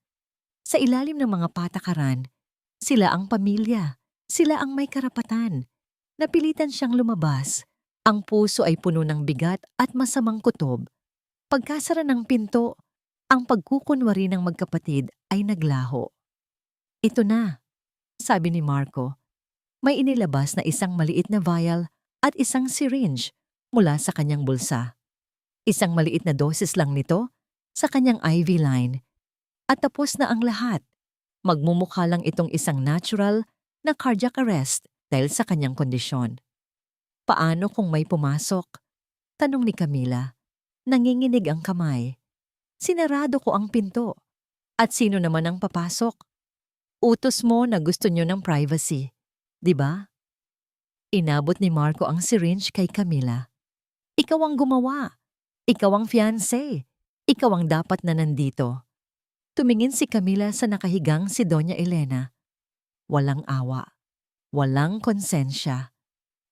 Sa ilalim ng mga patakaran, sila ang pamilya, sila ang may karapatan. Napilitan siyang lumabas. Ang puso ay puno ng bigat at masamang kutob. Pagkasara ng pinto, ang pagkukunwari ng magkapatid ay naglaho. Ito na, sabi ni Marco. May inilabas na isang maliit na vial at isang syringe mula sa kanyang bulsa. Isang maliit na dosis lang nito sa kanyang IV line. At tapos na ang lahat. Magmumukha lang itong isang natural na cardiac arrest dahil sa kanyang kondisyon. Paano kung may pumasok? Tanong ni Camila. Nanginginig ang kamay. Sinarado ko ang pinto. At sino naman ang papasok? Utos mo na gusto niyo ng privacy, di ba? Inabot ni Marco ang syringe kay Camila. Ikaw ang gumawa. Ikaw ang fiancé. Ikaw ang dapat na nandito. Tumingin si Camila sa nakahigang si Doña Elena. Walang awa. Walang konsensya.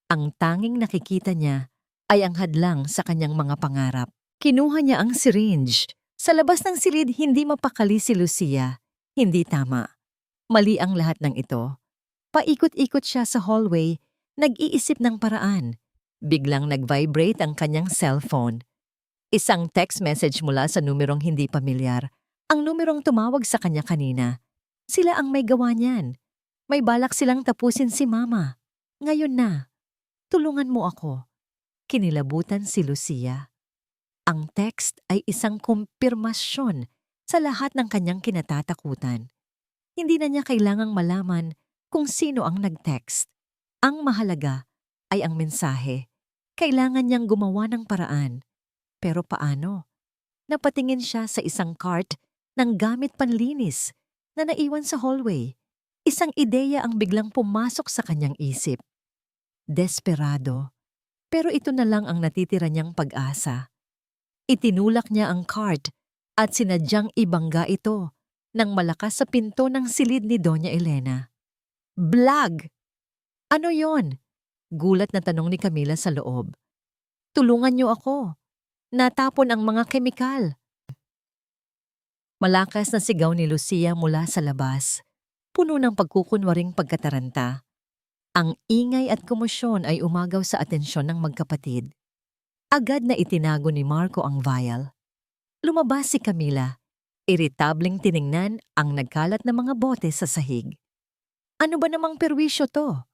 Ang tanging nakikita niya ay ang hadlang sa kanyang mga pangarap. Kinuha niya ang syringe. Sa labas ng silid, hindi mapakali si Lucia. Hindi tama. Mali ang lahat ng ito. Paikot-ikot siya sa hallway, nag-iisip ng paraan. Biglang nag-vibrate ang kanyang cellphone. Isang text message mula sa numerong hindi pamilyar. Ang numerong tumawag sa kanya kanina. Sila ang may gawa niyan. May balak silang tapusin si Mama. Ngayon na. Tulungan mo ako. Kinilabutan si Lucia. Ang text ay isang kumpirmasyon sa lahat ng kanyang kinatatakutan. Hindi na niya kailangang malaman kung sino ang nag-text. Ang mahalaga ay ang mensahe. Kailangan niyang gumawa ng paraan. Pero paano? Napatingin siya sa isang cart ng gamit panlinis na naiwan sa hallway. Isang ideya ang biglang pumasok sa kanyang isip. Desperado. Pero ito na lang ang natitira niyang pag-asa. Itinulak niya ang cart at sinadyang ibangga ito nang malakas sa pinto ng silid ni Doña Elena. Blag! Ano yon? Gulat na tanong ni Camila sa loob. Tulungan niyo ako. Natapon ang mga kemikal. Malakas na sigaw ni Lucia mula sa labas, puno ng pagkukunwaring pagkataranta. Ang ingay at komosyon ay umagaw sa atensyon ng magkapatid. Agad na itinago ni Marco ang vial. Lumabas si Camila. Iritabling tiningnan ang nagkalat na mga bote sa sahig. Ano ba namang perwisyo to?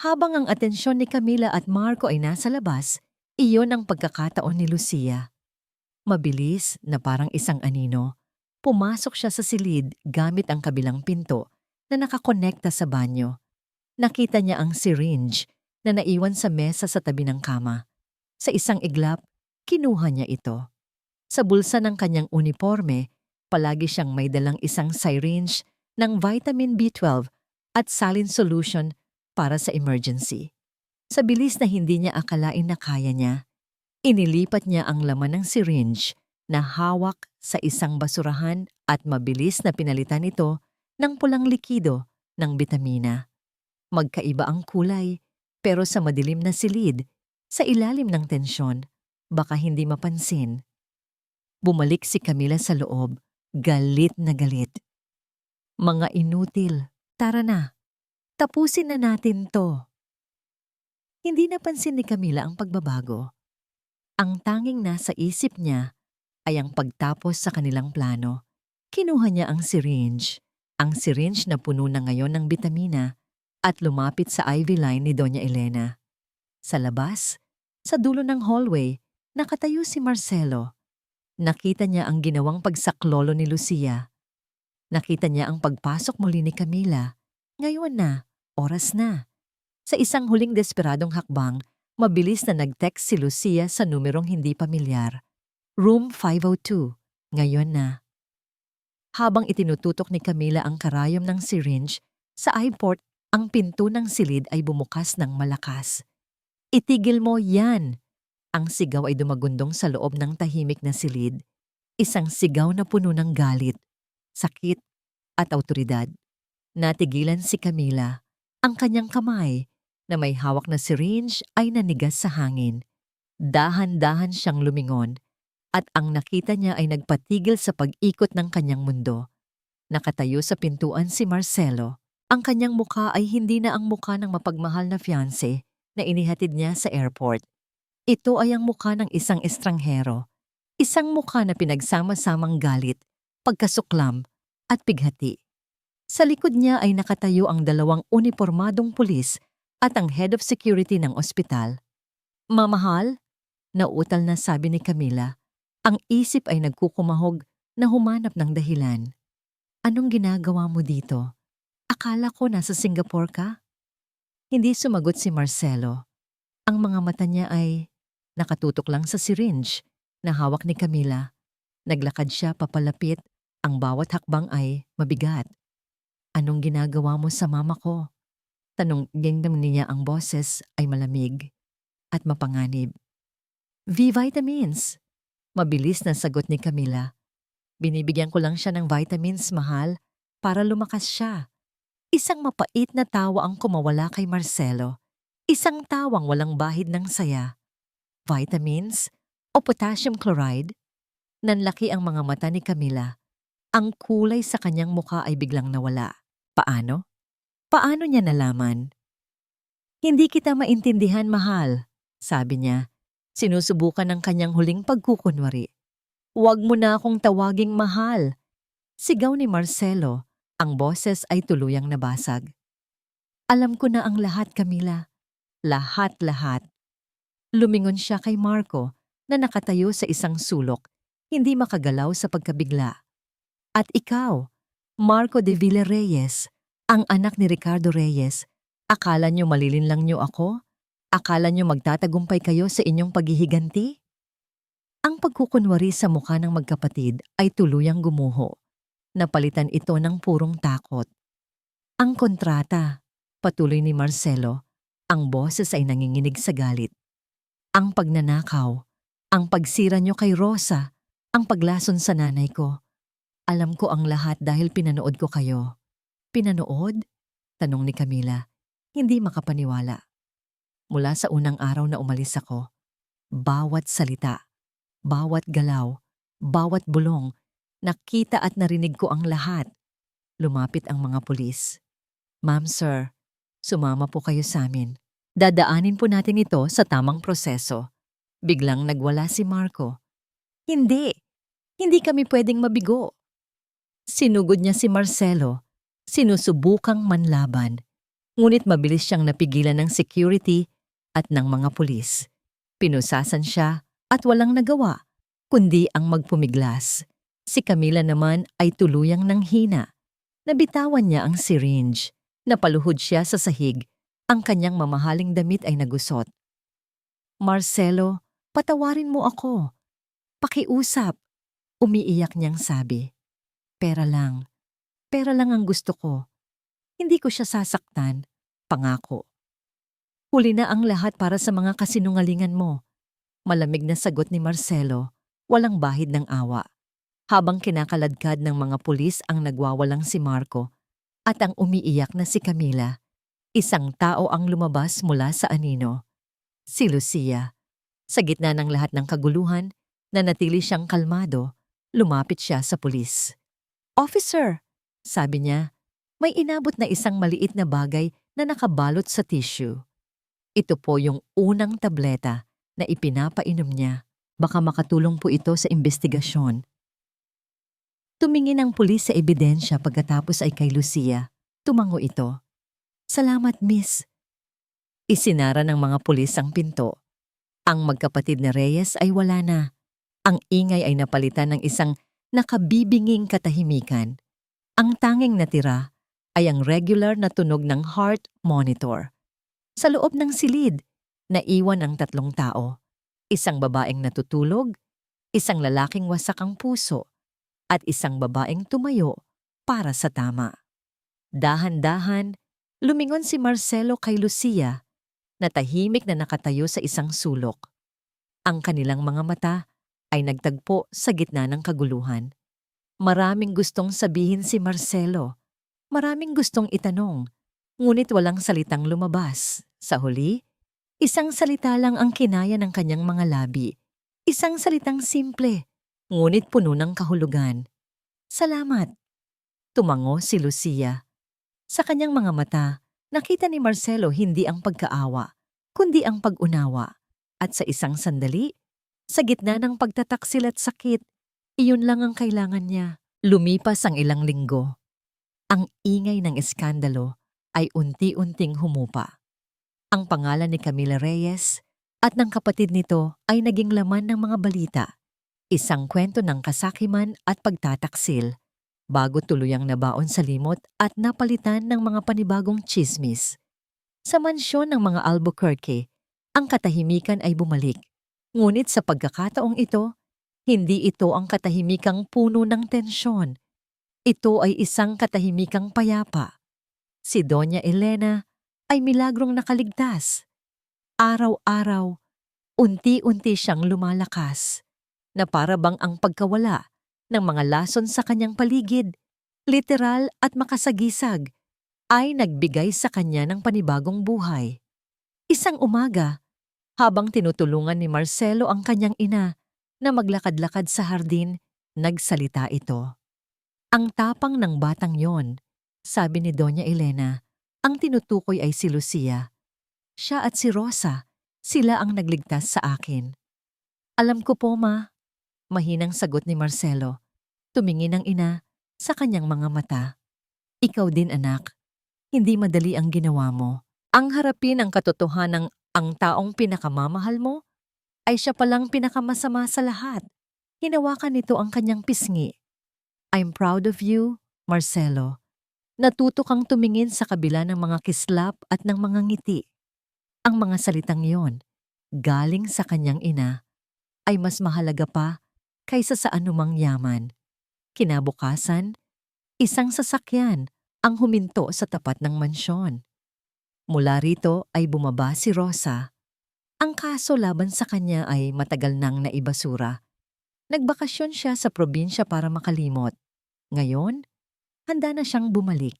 Habang ang atensyon ni Camila at Marco ay nasa labas, iyon ang pagkakataon ni Lucia. Mabilis na parang isang anino, pumasok siya sa silid gamit ang kabilang pinto na nakakonekta sa banyo. Nakita niya ang syringe na naiwan sa mesa sa tabi ng kama. Sa isang iglap, kinuha niya ito. Sa bulsa ng kanyang uniforme, palagi siyang may dalang isang syringe ng vitamin B12 at saline solution para sa emergency. Sa bilis na hindi niya akalain na kaya niya, inilipat niya ang laman ng syringe na hawak sa isang basurahan at mabilis na pinalitan ito ng pulang likido ng bitamina. Magkaiba ang kulay, pero sa madilim na silid, sa ilalim ng tensyon, baka hindi mapansin. Bumalik si Camila sa loob, galit na galit. Mga inutil, tara na. Tapusin na natin to. Hindi napansin ni Camila ang pagbabago. Ang tanging nasa isip niya ay ang pagtapos sa kanilang plano. Kinuha niya ang syringe na puno na ngayon ng bitamina at lumapit sa IV line ni Doña Elena. Sa labas, sa dulo ng hallway, nakatayo si Marcelo. Nakita niya ang ginawang pagsaklolo ni Lucia. Nakita niya ang pagpasok muli ni Camila. Ngayon na, oras na. Sa isang huling desperadong hakbang, mabilis na nag-text si Lucia sa numerong hindi pamilyar. Room 502, ngayon na. Habang itinututok ni Camila ang karayom ng syringe, sa I-port, ang pinto ng silid ay bumukas ng malakas. Itigil mo yan! Ang sigaw ay dumagundong sa loob ng tahimik na silid. Isang sigaw na puno ng galit, sakit at awtoridad. Natigilan si Camila. Ang kanyang kamay na may hawak na syringe ay nanigas sa hangin. Dahan-dahan siyang lumingon at ang nakita niya ay nagpatigil sa pag-ikot ng kanyang mundo. Nakatayo sa pintuan si Marcelo. Ang kanyang mukha ay hindi na ang mukha ng mapagmahal na fiancé na inihatid niya sa airport. Ito ay ang mukha ng isang estranghero. Isang mukha na pinagsama-samang galit, pagkasuklam at pighati. Sa likod niya ay nakatayo ang dalawang unipormadong pulis at ang head of security ng ospital. Mamahal, nauutal na sabi ni Camila. Ang isip ay nagkukumahog na humanap ng dahilan. Anong ginagawa mo dito? Akala ko nasa Singapore ka? Hindi sumagot si Marcelo. Ang mga mata niya ay nakatutok lang sa syringe na hawak ni Camila. Naglakad siya papalapit, ang bawat hakbang ay mabigat. Anong ginagawa mo sa mama ko? Tanong niya, ang boses ay malamig at mapanganib. V-vitamins. Mabilis na sagot ni Camila. Binibigyan ko lang siya ng vitamins, mahal, para lumakas siya. Isang mapait na tawa ang kumawala kay Marcelo. Isang tawang walang bahid ng saya. Vitamins o potassium chloride? Nanlaki ang mga mata ni Camila. Ang kulay sa kanyang mukha ay biglang nawala. Paano? Paano niya nalaman? Hindi kita maintindihan, mahal, sabi niya. Sinusubukan ng kanyang huling pagkukunwari. Huwag mo na akong tawaging mahal. Sigaw ni Marcelo. Ang boses ay tuluyang nabasag. Alam ko na ang lahat, Camila. Lahat-lahat. Lumingon siya kay Marco na nakatayo sa isang sulok, hindi makagalaw sa pagkabigla. At ikaw, Marco de Villarreyes, ang anak ni Ricardo Reyes, akala niyo malilinlang niyo ako? Akala niyo magtatagumpay kayo sa inyong paghihiganti? Ang pagkukunwari sa mukha ng magkapatid ay tuluyang gumuho. Napalitan ito ng purong takot. Ang kontrata, patuloy ni Marcelo, ang boses ay nanginginig sa galit. Ang pagnanakaw, ang pagsira niyo kay Rosa, ang paglason sa nanay ko. Alam ko ang lahat dahil pinanood ko kayo. Pinanood? Tanong ni Camila, hindi makapaniwala. Mula sa unang araw na umalis ako, bawat salita, bawat galaw, bawat bulong, nakita at narinig ko ang lahat. Lumapit ang mga pulis. Ma'am, sir, sumama po kayo sa amin. Dadaanin po natin ito sa tamang proseso. Biglang nagwala si Marco. Hindi kami pwedeng mabigo. Sinugod niya si Marcelo, sinusubukang manlaban. Ngunit mabilis siyang napigilan ng security at ng mga pulis. Pinusasan siya at walang nagawa, kundi ang magpumiglas. Si Camila naman ay tuluyang nanghina. Nabitawan niya ang syringe. Napaluhod siya sa sahig. Ang kanyang mamahaling damit ay nagusot. "Marcelo, patawarin mo ako. Pakiusap." Umiiyak niyang sabi. Pera lang ang gusto ko. Hindi ko siya sasaktan, pangako." "Huli na ang lahat para sa mga kasinungalingan mo." Malamig na sagot ni Marcelo, walang bahid ng awa. Habang kinakaladkad ng mga pulis ang nagwawalang si Marco at ang umiiyak na si Camila, isang tao ang lumabas mula sa anino. Si Lucia. Sa gitna ng lahat ng kaguluhan, nanatili siyang kalmado, lumapit siya sa pulis. "Officer," sabi niya, may inabot na isang maliit na bagay na nakabalot sa tissue. Ito po yung unang tableta na ipinapainom niya. Baka makatulong po ito sa investigasyon. Tumingin ang pulis sa ebidensya pagkatapos ay kay Lucia. Tumango ito. "Salamat, miss." Isinara ng mga pulis ang pinto. Ang magkapatid na Reyes ay wala na. Ang ingay ay napalitan ng isang nakabibinging katahimikan. Ang tanging natira ay ang regular na tunog ng heart monitor. Sa loob ng silid, naiwan ang 3 tao. Isang babaeng natutulog, isang lalaking wasak ang puso, at isang babaeng tumayo para sa tama. Dahan-dahan, lumingon si Marcelo kay Lucia na tahimik na nakatayo sa isang sulok. Ang kanilang mga mata ay nagtagpo sa gitna ng kaguluhan. Maraming gustong sabihin si Marcelo. Maraming gustong itanong, ngunit walang salitang lumabas. Sa huli, isang salita lang ang kinaya ng kanyang mga labi. Isang salitang simple, ngunit puno ng kahulugan. "Salamat." Tumango si Lucia. Sa kanyang mga mata, nakita ni Marcelo hindi ang pagkaawa, kundi ang pag-unawa. At sa isang sandali, sa gitna ng pagtataksil at sakit, iyon lang ang kailangan niya. Lumipas ang ilang linggo. Ang ingay ng eskandalo ay unti-unting humupa. Ang pangalan ni Camila Reyes at ng kapatid nito ay naging laman ng mga balita. Isang kwento ng kasakiman at pagtataksil, bago tuluyang nabaon sa limot at napalitan ng mga panibagong tsismis. Sa mansyon ng mga Albuquerque, ang katahimikan ay bumalik. Ngunit sa pagkakataong ito, hindi ito ang katahimikang puno ng tensyon. Ito ay isang katahimikang payapa. Si Doña Elena ay milagrong nakaligtas. Araw-araw, unti-unti siyang lumalakas, na para bang ang pagkawala ng mga lason sa kanyang paligid, literal at makasagisag, ay nagbigay sa kanya ng panibagong buhay. Isang umaga, habang tinutulungan ni Marcelo ang kanyang ina na maglakad-lakad sa hardin, nagsalita ito. "Ang tapang ng batang yon," sabi ni Doña Elena. "Ang tinutukoy ay si Lucia. Siya at si Rosa, sila ang nagligtas sa akin." "Alam ko po, ma." Mahinang sagot ni Marcelo. Tumingin ang ina sa kanyang mga mata. "Ikaw din, anak. Hindi madali ang ginawa mo. Ang harapin ang katotohanang ang taong pinakamamahal mo ay siya palang pinakamasama sa lahat." Hinawakan nito ang kanyang pisngi. "I'm proud of you, Marcelo." Natuto kang tumingin sa kabila ng mga kislap at ng mga ngiti. Ang mga salitang yon, galing sa kanyang ina, ay mas mahalaga pa kaysa sa anumang yaman. Kinabukasan, isang sasakyan ang huminto sa tapat ng mansyon. Mula rito ay bumaba si Rosa. Ang kaso laban sa kanya ay matagal nang naibasura. Nagbakasyon siya sa probinsya para makalimot. Ngayon, handa na siyang bumalik.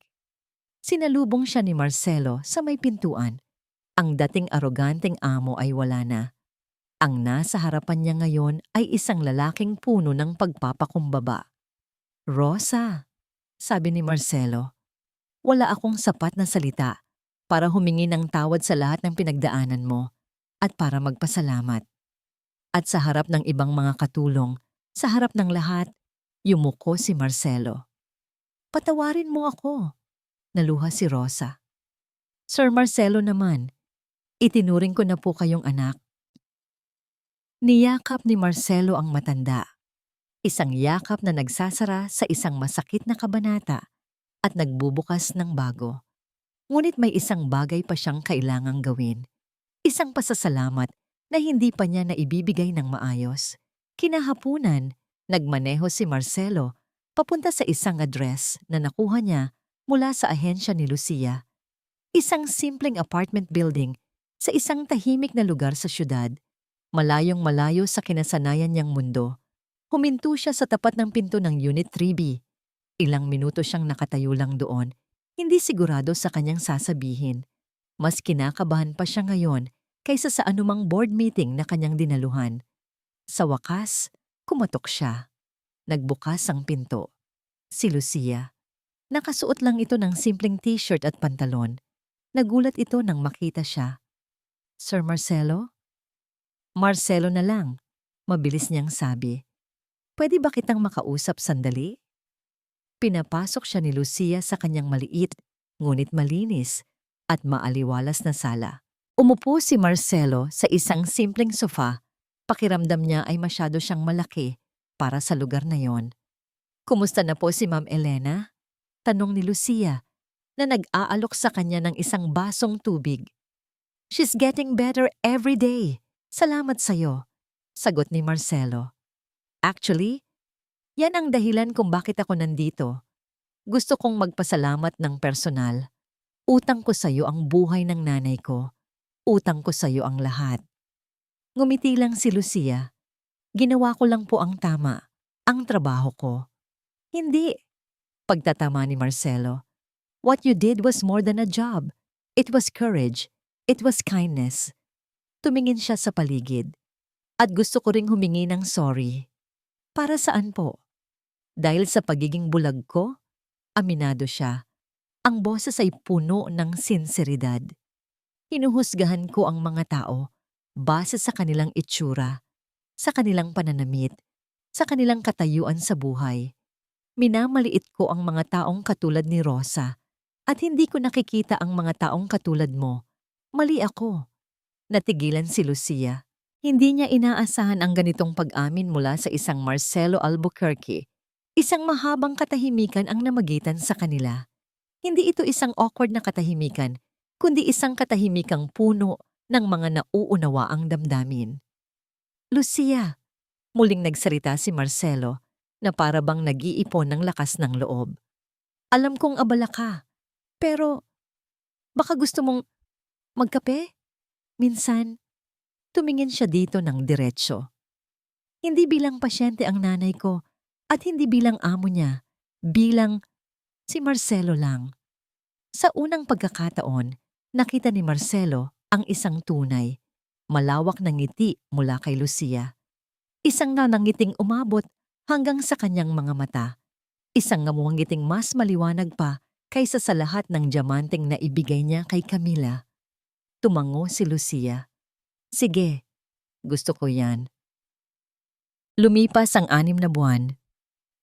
Sinalubong siya ni Marcelo sa may pintuan. Ang dating aroganteng amo ay wala na. Ang nasa harapan niya ngayon ay isang lalaking puno ng pagpapakumbaba. "Rosa," sabi ni Marcelo, "wala akong sapat na salita para humingi ng tawad sa lahat ng pinagdaanan mo at para magpasalamat." At sa harap ng ibang mga katulong, sa harap ng lahat, yumuko si Marcelo. "Patawarin mo ako," naluha si Rosa. Sir Marcelo naman, itinuring ko na po kayong anak. Niyakap ni Marcelo ang matanda. Isang yakap na nagsasara sa isang masakit na kabanata at nagbubukas ng bago. Ngunit may isang bagay pa siyang kailangang gawin. Isang pasasalamat na hindi pa niya naibibigay ng maayos. Kinahapunan, nagmaneho si Marcelo papunta sa isang address na nakuha niya mula sa ahensya ni Lucia. Isang simpleng apartment building sa isang tahimik na lugar sa syudad, malayong malayo sa kinasanayan niyang mundo. Huminto siya sa tapat ng pinto ng Unit 3B. Ilang minuto siyang nakatayo lang doon, hindi sigurado sa kanyang sasabihin. Mas kinakabahan pa siya ngayon kaysa sa anumang board meeting na kanyang dinaluhan. Sa wakas, kumatok siya. Nagbukas ang pinto. Si Lucia. Nakasuot lang ito ng simpleng t-shirt at pantalon. Nagulat ito nang makita siya. Sir Marcelo? Marcelo na lang. Mabilis niyang sabi. Pwede ba kitang makausap sandali? Pinapasok siya ni Lucia sa kanyang maliit, ngunit malinis at maaliwalas na sala. Umupo si Marcelo sa isang simpleng sofa. Pakiramdam niya ay masyado siyang malaki para sa lugar na yon. Kumusta na po si Ma'am Elena? Tanong ni Lucia na nag-aalok sa kanya ng isang basong tubig. She's getting better every day. Salamat sa'yo, sagot ni Marcelo. Actually, yan ang dahilan kung bakit ako nandito. Gusto kong magpasalamat ng personal. Utang ko sa'yo ang buhay ng nanay ko. Utang ko sa'yo ang lahat. Ngumiti lang si Lucia. Ginawa ko lang po ang tama, ang trabaho ko. Hindi, pagtatama ni Marcelo. What you did was more than a job. It was courage. It was kindness. Tumingin siya sa paligid. At gusto ko ring humingi ng sorry. Para saan po? Dahil sa pagiging bulag ko? Aminado siya. Ang boses ay puno ng sinseridad. Hinuhusgahan ko ang mga tao base sa kanilang itsura, sa kanilang pananamit, sa kanilang katayuan sa buhay. Minamaliit ko ang mga taong katulad ni Rosa at hindi ko nakikita ang mga taong katulad mo. Mali ako. Natigilan si Lucia. Hindi niya inaasahan ang ganitong pag-amin mula sa isang Marcelo Albuquerque. Isang mahabang katahimikan ang namagitan sa kanila. Hindi ito isang awkward na katahimikan, kundi isang katahimikang puno ng mga nauunawaang damdamin. Lucia, muling nagsalita si Marcelo na para bang nag-iipon ng lakas ng loob. Alam kong abala ka, pero baka gusto mong magkape? Minsan, tumingin siya dito ng diretsyo. Hindi bilang pasyente ang nanay ko at hindi bilang amo niya, bilang si Marcelo lang. Sa unang pagkakataon, nakita ni Marcelo ang isang tunay, malawak na ngiti mula kay Lucia. Isang nanangiting umabot hanggang sa kanyang mga mata. Isang ngiting mas maliwanag pa kaysa sa lahat ng diamanteng na ibigay niya kay Camila. Tumango si Lucia. Sige, gusto ko yan. Lumipas ang 6 na buwan.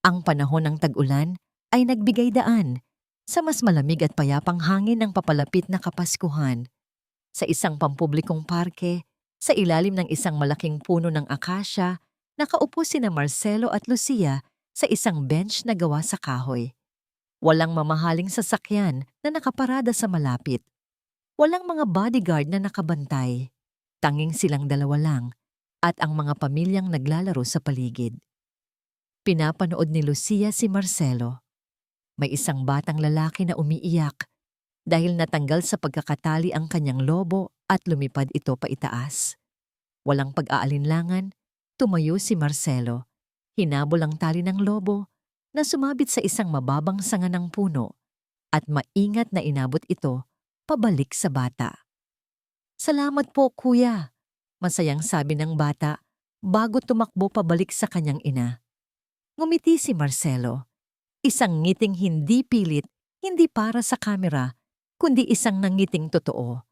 Ang panahon ng tag-ulan ay nagbigay daan sa mas malamig at payapang hangin ng papalapit na Kapaskuhan. Sa isang pampublikong parke, sa ilalim ng isang malaking puno ng akasya, nakaupo sina Marcelo at Lucia sa isang bench na gawa sa kahoy. Walang mamahaling sasakyan na nakaparada sa malapit. Walang mga bodyguard na nakabantay. Tanging silang dalawa lang at ang mga pamilyang naglalaro sa paligid. Pinapanood ni Lucia si Marcelo. May isang batang lalaki na umiiyak dahil natanggal sa pagkakatali ang kanyang lobo at lumipad ito paitaas. Walang pag-aalinlangan, tumayo si Marcelo. Hinabol ang tali ng lobo na sumabit sa isang mababang sanga ng puno at maingat na inabot ito pabalik sa bata. Salamat po, kuya, masayang sabi ng bata bago tumakbo pabalik sa kanyang ina. Ngumiti si Marcelo. Isang ngiting hindi pilit, hindi para sa kamera, kundi isang nangiting totoo.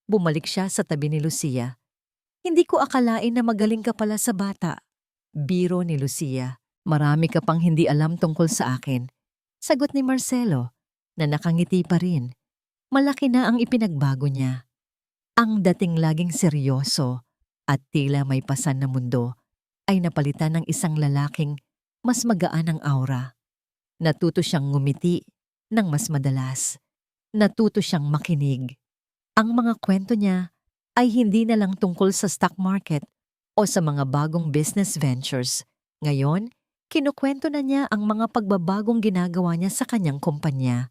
Bumalik siya sa tabi ni Lucia. Hindi ko akalain na magaling ka pala sa bata. Biro ni Lucia. Marami ka pang hindi alam tungkol sa akin. Sagot ni Marcelo na nakangiti pa rin. Malaki na ang ipinagbago niya. Ang dating laging seryoso at tila may pasan na mundo ay napalitan ng isang lalaking mas magaan ang aura. Natuto siyang ngumiti ng mas madalas. Natuto siyang makinig. Ang mga kwento niya ay hindi na lang tungkol sa stock market o sa mga bagong business ventures. Ngayon, kinukwento na niya ang mga pagbabagong ginagawa niya sa kanyang kumpanya.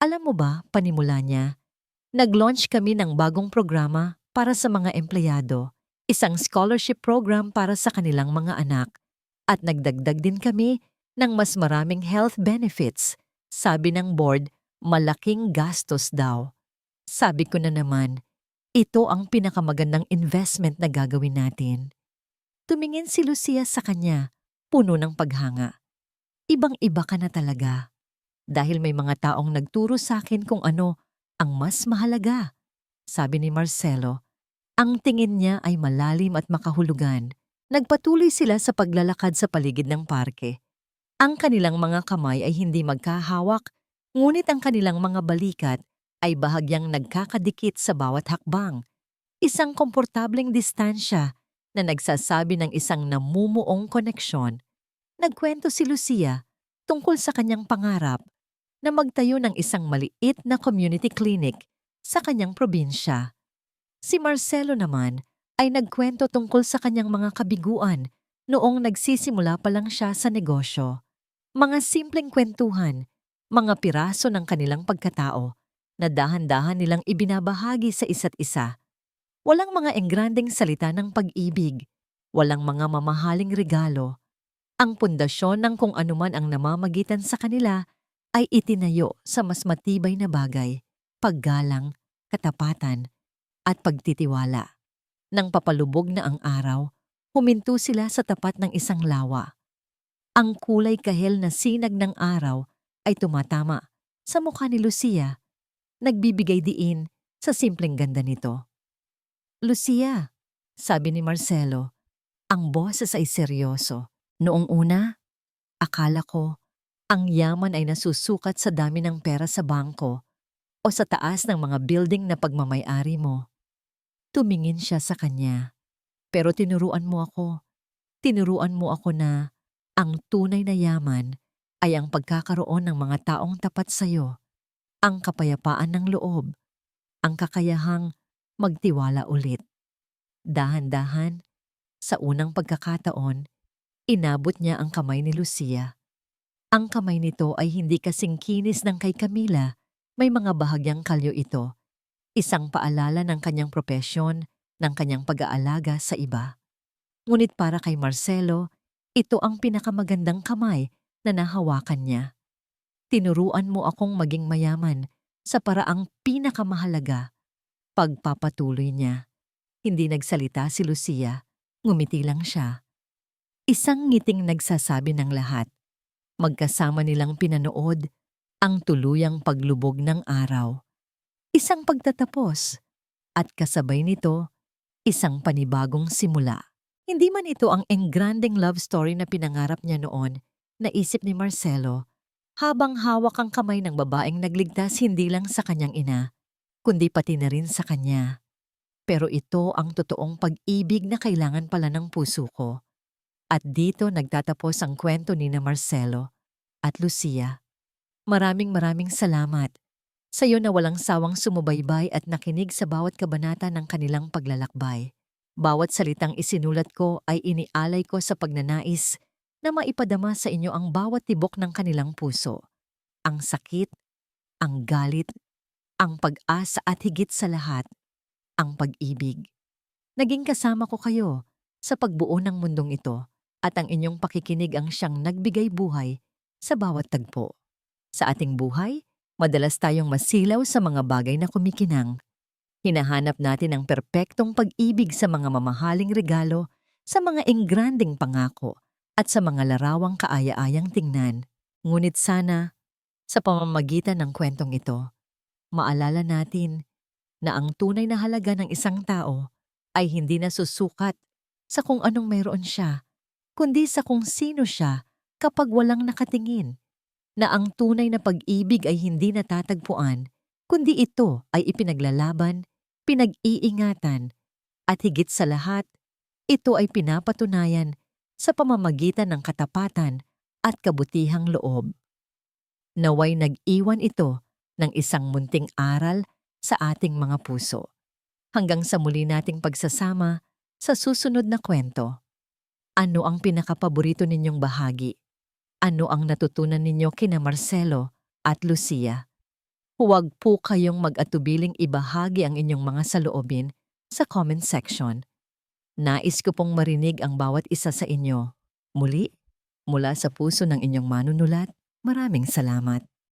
Alam mo ba, panimula niya, nag-launch kami ng bagong programa para sa mga empleyado, isang scholarship program para sa kanilang mga anak, at nagdagdag din kami ng mas maraming health benefits. Sabi ng board, malaking gastos daw. Sabi ko na naman, ito ang pinakamagandang investment na gagawin natin. Tumingin si Lucia sa kanya, puno ng paghanga. Ibang-iba ka na talaga. Dahil may mga taong nagturo sa akin kung ano ang mas mahalaga. Sabi ni Marcelo, ang tingin niya ay malalim at makahulugan. Nagpatuloy sila sa paglalakad sa paligid ng parke. Ang kanilang mga kamay ay hindi magkahawak, ngunit ang kanilang mga balikat ay bahagyang nagkakadikit sa bawat hakbang. Isang komportableng distansya na nagsasabi ng isang namumuong koneksyon. Nagkwento si Lucia tungkol sa kanyang pangarap na magtayo ng isang maliit na community clinic sa kanyang probinsya. Si Marcelo naman ay nagkwento tungkol sa kanyang mga kabiguan noong nagsisimula pa lang siya sa negosyo. Mga simpleng kwentuhan, mga piraso ng kanilang pagkatao na dahan-dahan nilang ibinabahagi sa isa't isa. Walang mga engrandeng salita ng pag-ibig, walang mga mamahaling regalo. Ang pundasyon ng kung anuman ang namamagitan sa kanila ay itinayo sa mas matibay na bagay, paggalang, katapatan, at pagtitiwala. Nang papalubog na ang araw, huminto sila sa tapat ng isang lawa. Ang kulay kahel na sinag ng araw ay tumatama sa mukha ni Lucia, nagbibigay diin sa simpleng ganda nito. Lucia, sabi ni Marcelo, ang boses ay seryoso. Noong una, akala ko ang yaman ay nasusukat sa dami ng pera sa bangko o sa taas ng mga building na pagmamay-ari mo. Tumingin siya sa kanya. Pero tinuruan mo ako. Tinuruan mo ako na ang tunay na yaman ay ang pagkakaroon ng mga taong tapat sa'yo, ang kapayapaan ng loob, ang kakayahang magtiwala ulit. Dahan-dahan, sa unang pagkakataon, inabot niya ang kamay ni Lucia. Ang kamay nito ay hindi kasing kinis ng kay Camila, may mga bahagyang kalyo ito. Isang paalala ng kanyang propesyon, ng kanyang pag-aalaga sa iba. Ngunit para kay Marcelo, ito ang pinakamagandang kamay na nahawakan niya. Tinuruan mo akong maging mayaman sa paraang pinakamahalaga. Pagpapatuloy niya. Hindi nagsalita si Lucia, ngumiti lang siya. Isang ngiting nagsasabi ng lahat. Magkasama nilang pinanood ang tuluyang paglubog ng araw. Isang pagtatapos at kasabay nito, isang panibagong simula. Hindi man ito ang engranding love story na pinangarap niya noon, naisip ni Marcelo, habang hawak ang kamay ng babaeng nagligtas hindi lang sa kanyang ina, kundi pati na rin sa kanya. Pero ito ang totoong pag-ibig na kailangan pala ng puso ko. At dito nagtatapos ang kwento ni na Marcelo at Lucia. Maraming salamat sa iyo na walang sawang sumubaybay at nakinig sa bawat kabanata ng kanilang paglalakbay. Bawat salitang isinulat ko ay inialay ko sa pagnanais na maipadama sa inyo ang bawat tibok ng kanilang puso. Ang sakit, ang galit, ang pag-asa at higit sa lahat, ang pag-ibig. Naging kasama ko kayo sa pagbuo ng mundong ito at ang inyong pakikinig ang siyang nagbigay buhay sa bawat tagpo. Sa ating buhay, madalas tayong masilaw sa mga bagay na kumikinang. Hinahanap natin ang perpektong pag-ibig sa mga mamahaling regalo, sa mga engranding pangako, at sa mga larawang kaaya-ayang tingnan. Ngunit sana, sa pamamagitan ng kwentong ito, maalala natin na ang tunay na halaga ng isang tao ay hindi nasusukat sa kung anong mayroon siya, kundi sa kung sino siya kapag walang nakatingin, na ang tunay na pag-ibig ay hindi natatagpuan, kundi ito ay ipinaglalaban, pinag-iingatan, at higit sa lahat, ito ay pinapatunayan sa pamamagitan ng katapatan at kabutihang loob. Naway nag-iwan ito ng isang munting aral sa ating mga puso. Hanggang sa muli nating pagsasama sa susunod na kwento. Ano ang pinakapaborito ninyong bahagi? Ano ang natutunan ninyo kina Marcelo at Lucia? Huwag po kayong mag-atubiling ibahagi ang inyong mga saloobin sa comment section. Nais ko pong marinig ang bawat isa sa inyo. Muli, mula sa puso ng inyong manunulat, maraming salamat.